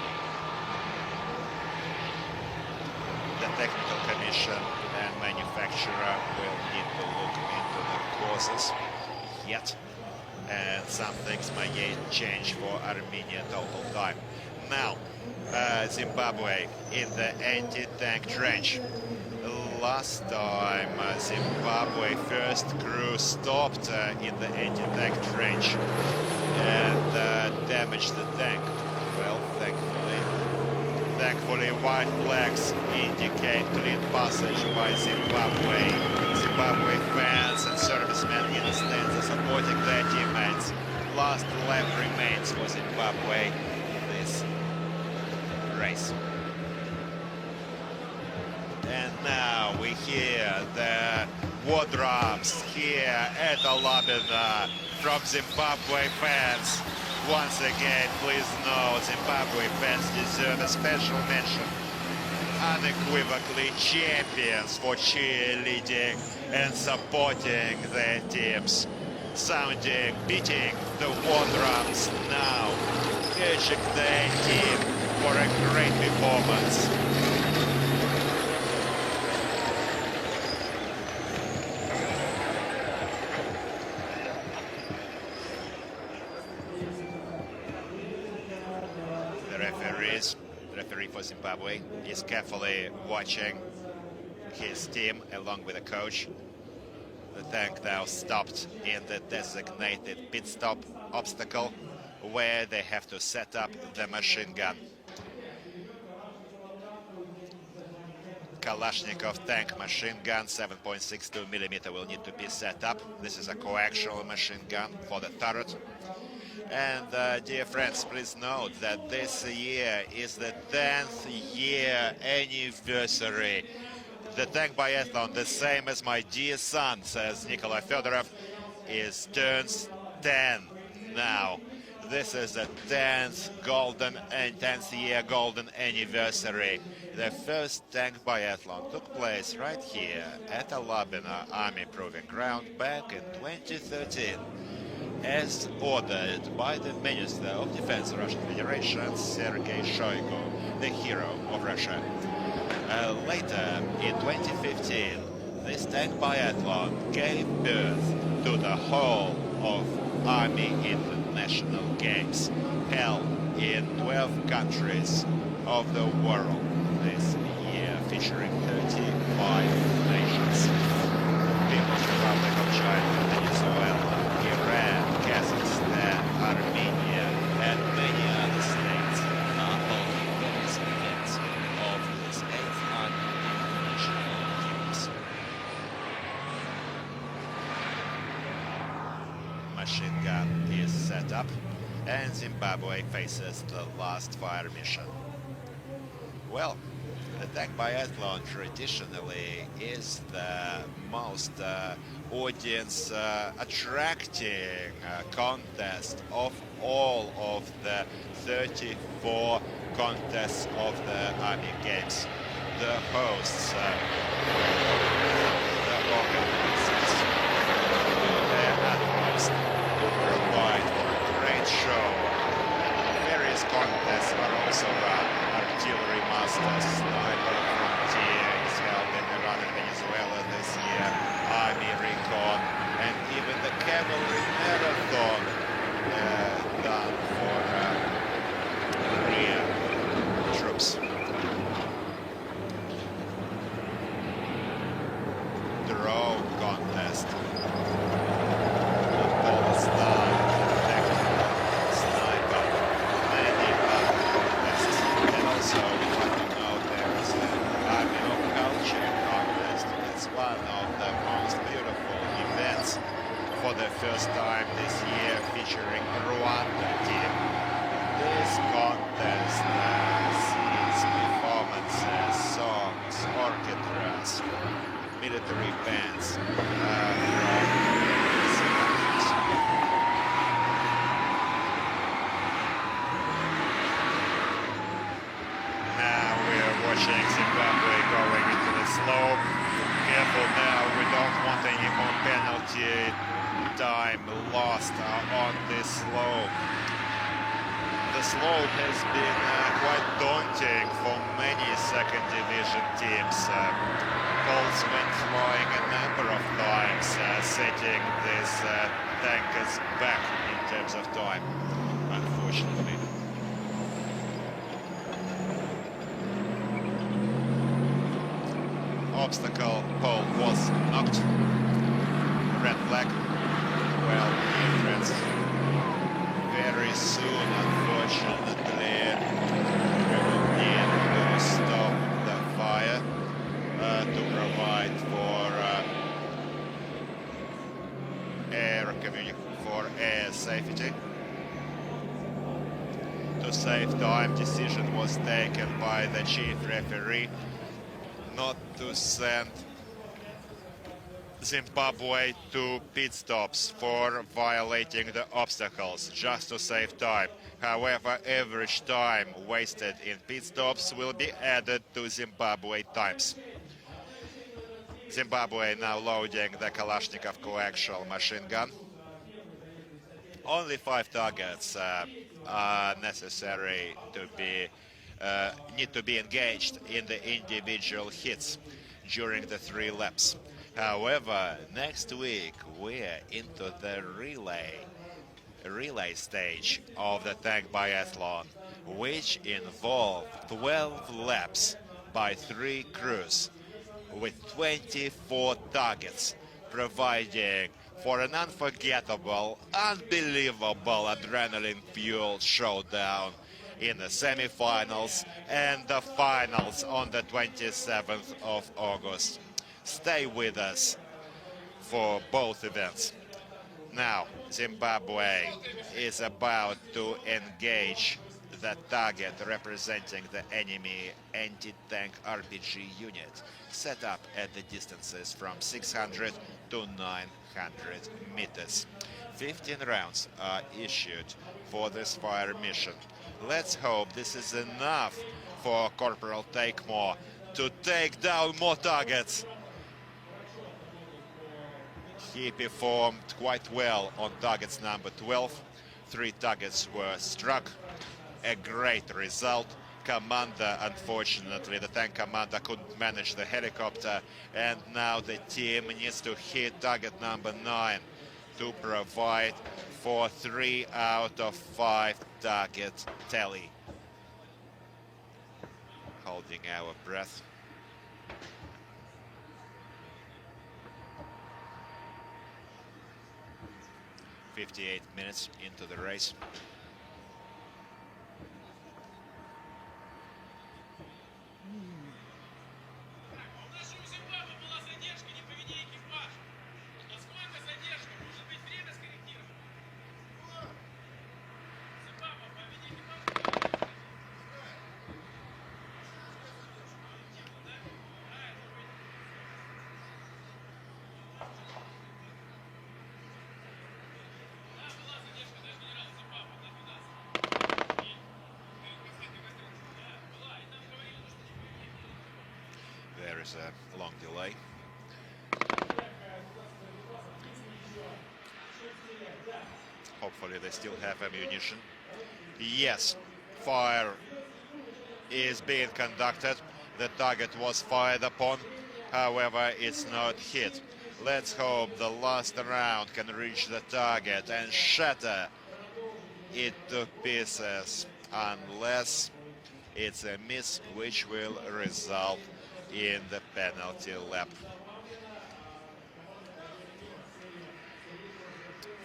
The technical commission and manufacturer will need to look into the causes yet, and some things may change for Armenia total time. Now, Zimbabwe in the anti-tank trench. Last time Zimbabwe first crew stopped in the anti-tank trench and damaged the tank. Well, thankfully white flags indicate clean passage by Zimbabwe. Zimbabwe fans and servicemen in the stands are supporting their teammates. Last lap remains for Zimbabwe in this race. And now we hear the war drums here at Alabama from Zimbabwe fans. Once again, please know Zimbabwe fans deserve a special mention. Unequivocally champions for cheerleading and supporting their teams. Beating the war drums now, urging their team for a great performance. The referee for Zimbabwe is carefully watching his team along with the coach. The tank now stopped in the designated pit stop obstacle where they have to set up the machine gun. Kalashnikov tank machine gun 7.62mm will need to be set up. This is a coaxial machine gun for the turret. And dear friends, please note that this year is the 10th year anniversary. The tank biathlon, the same as my dear son, says Nikolai Fedorov, turns 10 now. This is the 10th year golden anniversary. The first tank biathlon took place right here at Alabama Army Proving Ground back in 2013. As ordered by the Minister of Defense of the Russian Federation, Sergei Shoigu, the hero of Russia. Later, in 2015, this tank biathlon gave birth to the whole of Army International Games, held in 12 countries of the world this year, featuring 35 nations. People's Republic of China, Venezuela, Iran, Kazakhstan, Armenia, and many other states are all recipients of this 8th Army International Games. Machine gun is set up, and Zimbabwe faces the last fire mission. Well, the tank biathlon traditionally is the most audience attracting contest of all of the 34 contests of the Army Games. The hosts, the organizers, do their utmost to provide for a great show. Various contests are also run. Artillery masters, sniper for the first time this year, featuring Rwanda team. This contest sees performances, songs, orchestras, military bands from these countries. Now we're watching Zimbabwe going into the slope. Careful now, we don't want any more penalty time lost on this slope. The slope has been quite daunting for many second division teams. Balls went flying a number of times, setting this tankers back in terms of time, unfortunately. Obstacle pole was knocked. Red flag. Well, entrance very soon, unfortunately. We will need to stop the fire to provide for air safety. To save time, decision was taken by the chief referee not to send Zimbabwe to pit stops for violating the obstacles, just to save time. However, average time wasted in pit stops will be added to Zimbabwe times. Zimbabwe now loading the Kalashnikov coaxial machine gun. Only 5 targets are necessary to be need to be engaged in the individual hits during the 3 laps. However, next week we're into the relay stage of the tank biathlon, which involved 12 laps by 3 crews with 24 targets, providing for an unforgettable, unbelievable adrenaline-fueled showdown in the semi-finals and the finals on the 27th of August. Stay with us for both events. Now, Zimbabwe is about to engage the target representing the enemy anti-tank RPG unit set up at the distances from 600 to 900 meters. 15 rounds are issued for this fire mission. Let's hope this is enough for Corporal Takemore to take down more targets. He performed quite well on targets number 12. 3 targets were struck. A great result. Commander, unfortunately, the tank commander couldn't manage the helicopter, and now the team needs to hit target number 9 to provide for 3 out of 5 target tally. Holding our breath. "58 minutes into the race. There is a long delay. Hopefully they still have ammunition. Yes, fire is being conducted. The target was fired upon, however, it's not hit. Let's hope the last round can reach the target and shatter it to pieces, unless it's a miss, which will result in the penalty lap.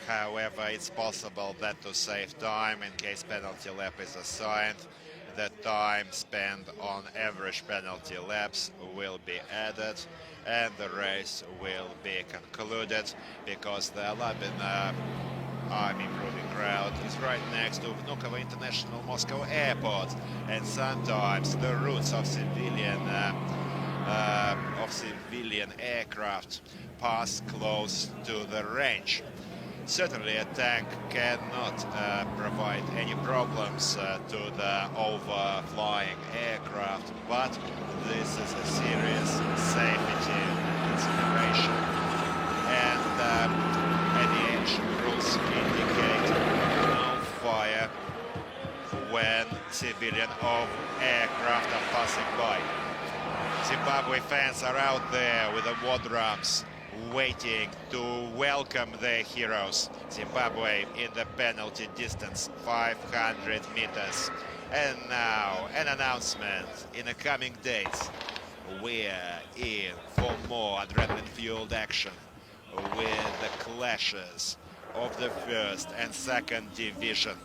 However, it's possible that to save time, in case penalty lap is assigned, the time spent on average penalty laps will be added, and the race will be concluded because the Alabin Army proving ground is right next to Vnukovo International Moscow Airport, and sometimes the routes of civilian aircraft pass close to the range. Certainly a tank cannot provide any problems to the overflying aircraft, but this is a serious safety consideration. And aviation rules indicate no fire when civilian aircraft are passing by. Zimbabwe fans are out there with the war drums, waiting to welcome their heroes. Zimbabwe in the penalty distance, 500 meters. And now an announcement in the coming days. We're in for more adrenaline-fueled action with the clashes of the first and second division.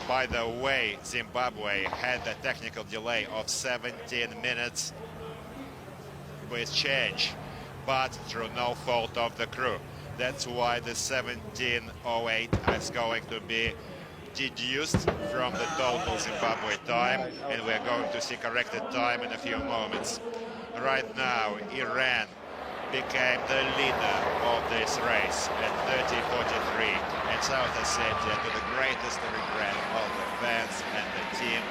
By the way, Zimbabwe had a technical delay of 17 minutes with change, but through no fault of the crew. That's why the 17:08 is going to be deduced from the total Zimbabwe time, and we're going to see corrected time in a few moments. Right now, Iran became the leader of this race at 30:43, and South Ossetia, to the greatest regret of the fans and the team,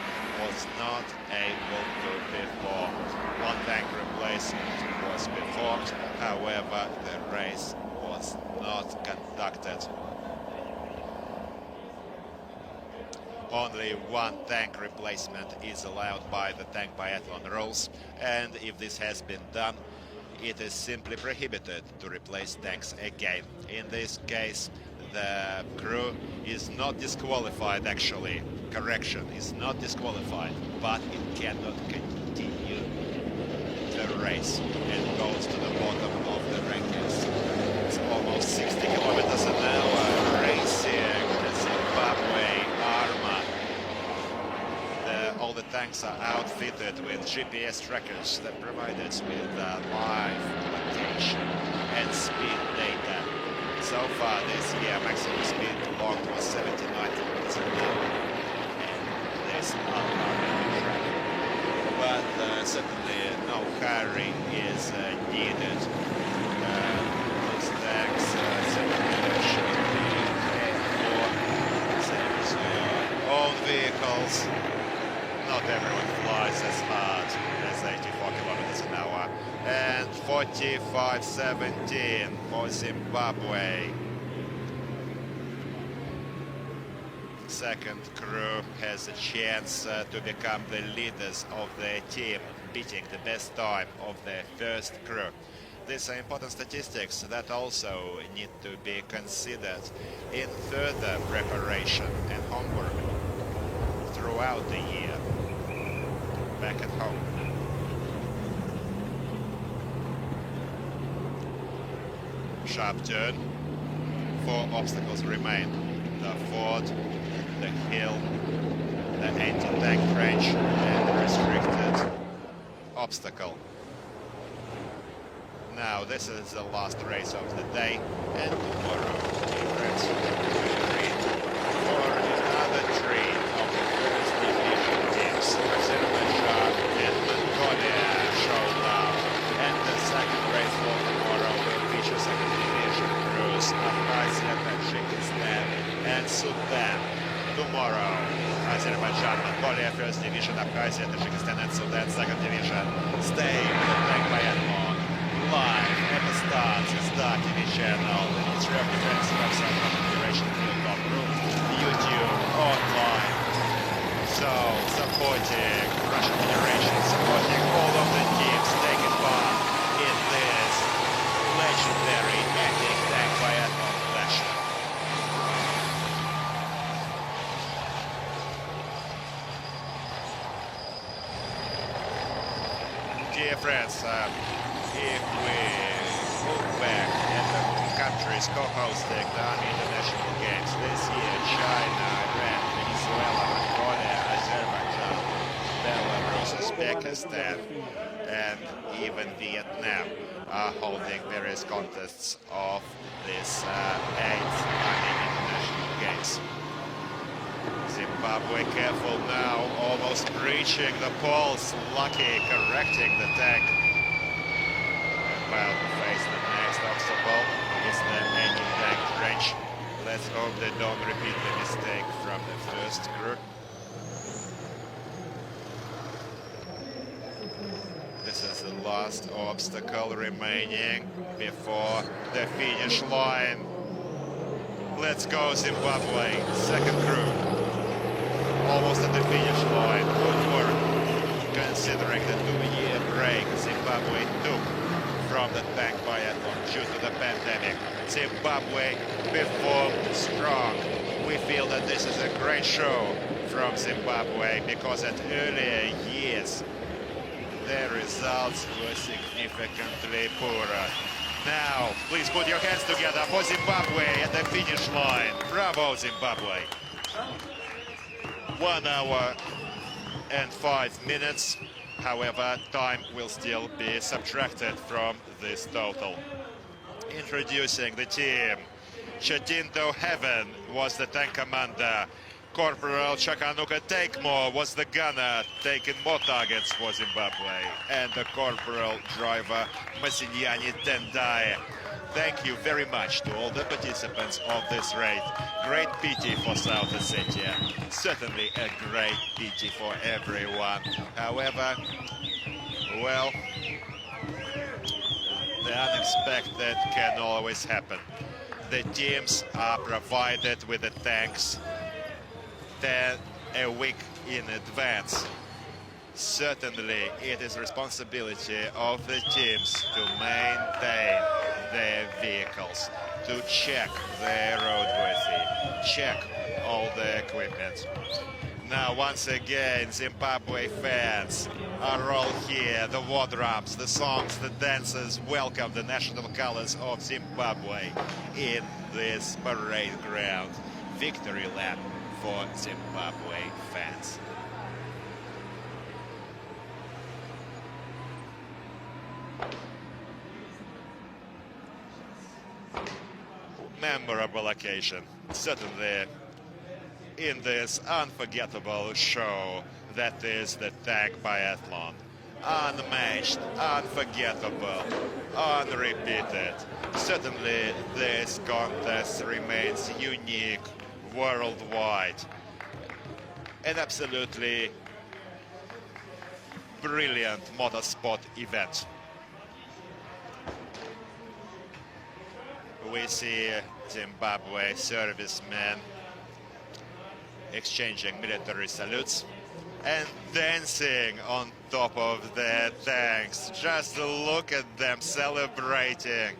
was not able to perform. One tank replacement was performed, however, the race was not conducted. Only one tank replacement is allowed by the tank biathlon rules, and if this has been done, it is simply prohibited to replace tanks again. In this case, the crew is not disqualified, actually. Correction, is not disqualified, but it cannot continue the race and goes to the bottom of the rankings. It's almost 60 kilometers an hour racing the Zimbabwe Arma. All the tanks are outfitted with GPS trackers that provide us with live location and speed data. So far this year, maximum speed logged was 79 kilometers an hour. This alarming track. But certainly no hurry is needed. These tanks certainly should be paid for. Same as your own vehicles. Not everyone flies as hard as 84 kilometers an hour. And 45:17 for Zimbabwe. Second crew has a chance to become the leaders of their team, beating the best time of the first crew. These are important statistics that also need to be considered in further preparation and homework throughout the year back at home. Sharp turn. 4 obstacles remain: the ford, the hill, the anti-tank trench, and the restricted obstacle. Now this is the last race of the day, and tomorrow friends retreat for another train of the first division teams. Azerbaijan and Mongolia showdown, and the second race for tomorrow will feature second division crews Abkhazia, Tajikistan, and Sudan. Tomorrow, Azerbaijan, Mongolia, first division, Abkhazia, Tajikistan, and Sudan, second division. Stay with the Tank Biathlon live at the start. Start TV channel, the Ministry of Defense website, Confederation Field Group, YouTube, online. So, supporting Russian Federation, supporting all of the teams taking part in this legendary epic Tank Biathlon flash. Dear friends, if we look back at the countries co-hosting the Army International Games this year, China, Iran, Venezuela, Mongolia, Azerbaijan, Belarus, Uzbekistan, and even Vietnam are holding various contests of this 8th International Games. Zimbabwe careful now, almost breaching the poles. Lucky correcting the tank. About to face the next obstacle is the anti-tank trench. Let's hope they don't repeat the mistake from the first crew. This is the last obstacle remaining before the finish line. Let's go, Zimbabwe. Second crew. Almost at the finish line. Good work. Considering the 2-year break Zimbabwe took from the tank biathlon due to the pandemic, Zimbabwe performed strong. We feel that this is a great show from Zimbabwe because at earlier years their results were significantly poorer. Now, please put your hands together for Zimbabwe at the finish line. Bravo, Zimbabwe. 1 hour and 5 minutes. However, time will still be subtracted from this total. Introducing the team. Chatindo Heaven was the tank commander. Corporal Chakanuka Takemore was the gunner, taking more targets for Zimbabwe. And the corporal driver Masinyani Tendai. Thank you very much to all the participants of this race. Great PT for South Ossetia. Certainly a great PT for everyone. However, well, the unexpected can always happen. The teams are provided with the tanks a week in advance. Certainly, it is responsibility of the teams to maintain their vehicles, to check their roadworthy, check all the equipment. Now, once again, Zimbabwe fans are all here. The war drums, the songs, the dancers welcome the national colors of Zimbabwe in this parade ground. Victory lap for Zimbabwe fans. Memorable occasion, certainly, in this unforgettable show that is the tank biathlon. Unmatched, unforgettable, unrepeated. Certainly this contest remains unique worldwide. An absolutely brilliant motorsport event. We see Zimbabwe servicemen exchanging military salutes and dancing on top of their tanks. Just look at them celebrating.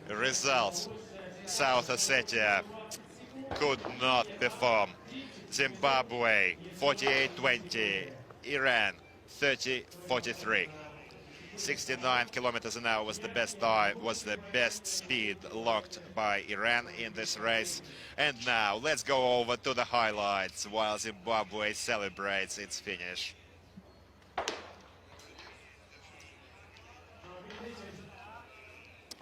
Results: South Ossetia could not perform. Zimbabwe 48-20, Iran 30-43. 69 kilometers an hour was the best time, was the best speed locked by Iran in this race. And now let's go over to the highlights while Zimbabwe celebrates its finish.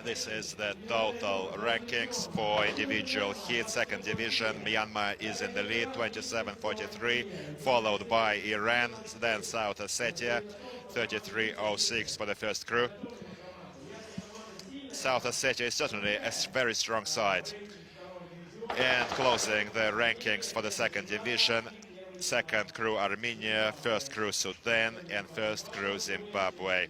This is the total rankings for individual heat. Second division, Myanmar is in the lead, 27-43, followed by Iran, then South Ossetia, 33-06 for the first crew. South Ossetia is certainly a very strong side. And closing the rankings for the second division, second crew Armenia, first crew Sudan, and first crew Zimbabwe.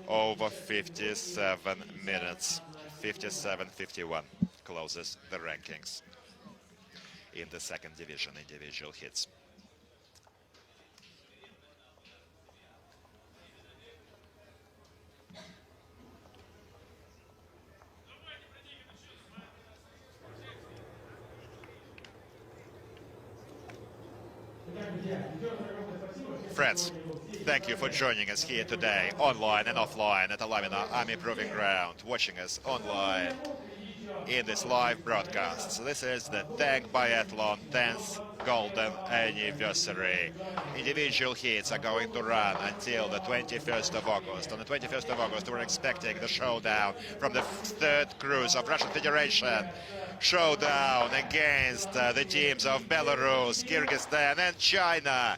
Over 57 minutes, 57-51 closes the rankings in the second division individual hits. Friends, thank you for joining us here today, online and offline at Alamina Army Proving Ground, watching us online in this live broadcast. So this is the Tang Biathlon 10th golden anniversary. Individual heats are going to run until the 21st of August. On the 21st of August, we're expecting the showdown from the third cruise of Russian Federation. Showdown against the teams of Belarus, Kyrgyzstan and China.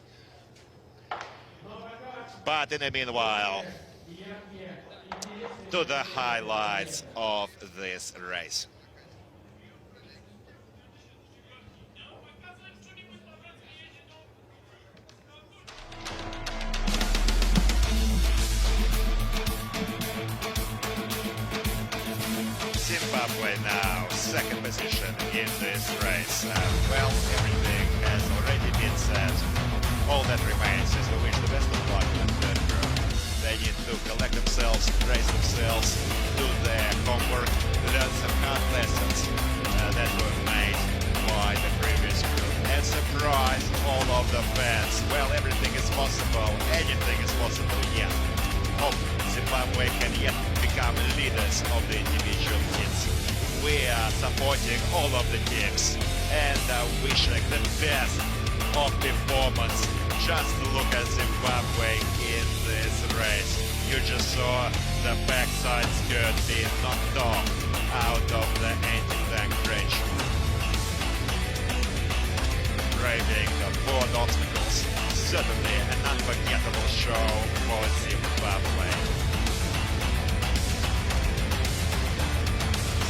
But in the meanwhile, to the highlights of this race. Zimbabwe now, second position in this race. Well, everything has already been said. All that remains is to wish the best of luck in the third group. They need to collect themselves, brace themselves, do their homework, learn some hard lessons that were made by the previous group, and surprise all of the fans. Well, everything is possible, anything is possible yet. Hope Zimbabwe can yet become leaders of the individual teams. We are supporting all of the teams and wishing the best of performance. Just look at Zimbabwe in this race. You just saw the backside skirt being knocked off out of the anti-tank bridge. Braving the board obstacles. Certainly an unforgettable show for Zimbabwe.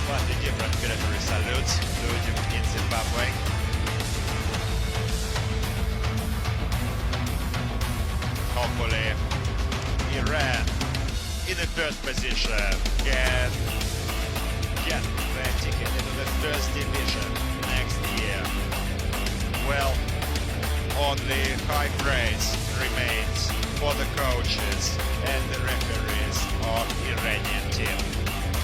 Slightly different military salutes in Zimbabwe. Hopefully, Iran in the first position can get the ticket into the first division next year. Well, only high praise remains for the coaches and the referees of Iranian team.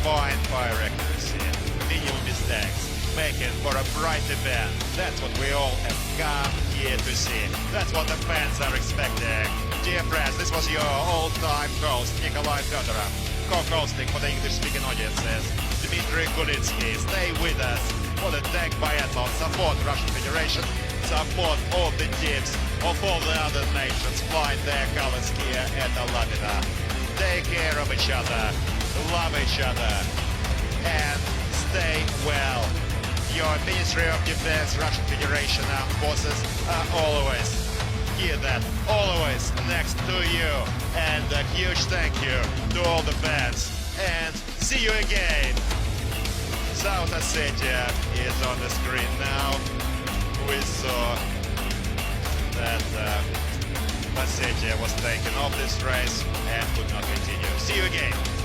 Fine fire accuracy, minimum mistakes, making for a bright event. That's what we all have come here to see. That's what the fans are expecting. Dear friends, this was your all-time host, Nikolai Fedorov. Co-hosting for the English-speaking audiences, Dmitry Kulitsky. Stay with us for the Tang Biathlon. Support Russian Federation. Support all the teams of all the other nations flying their colors here at Alameda. Take care of each other, love each other, and stay well. Your Ministry of Defense, Russian Federation Armed Forces are always here, that always next to you. And a huge thank you to all the fans. And see you again. South Ossetia is on the screen now. We saw that Ossetia was taken off this race and could not continue. See you again.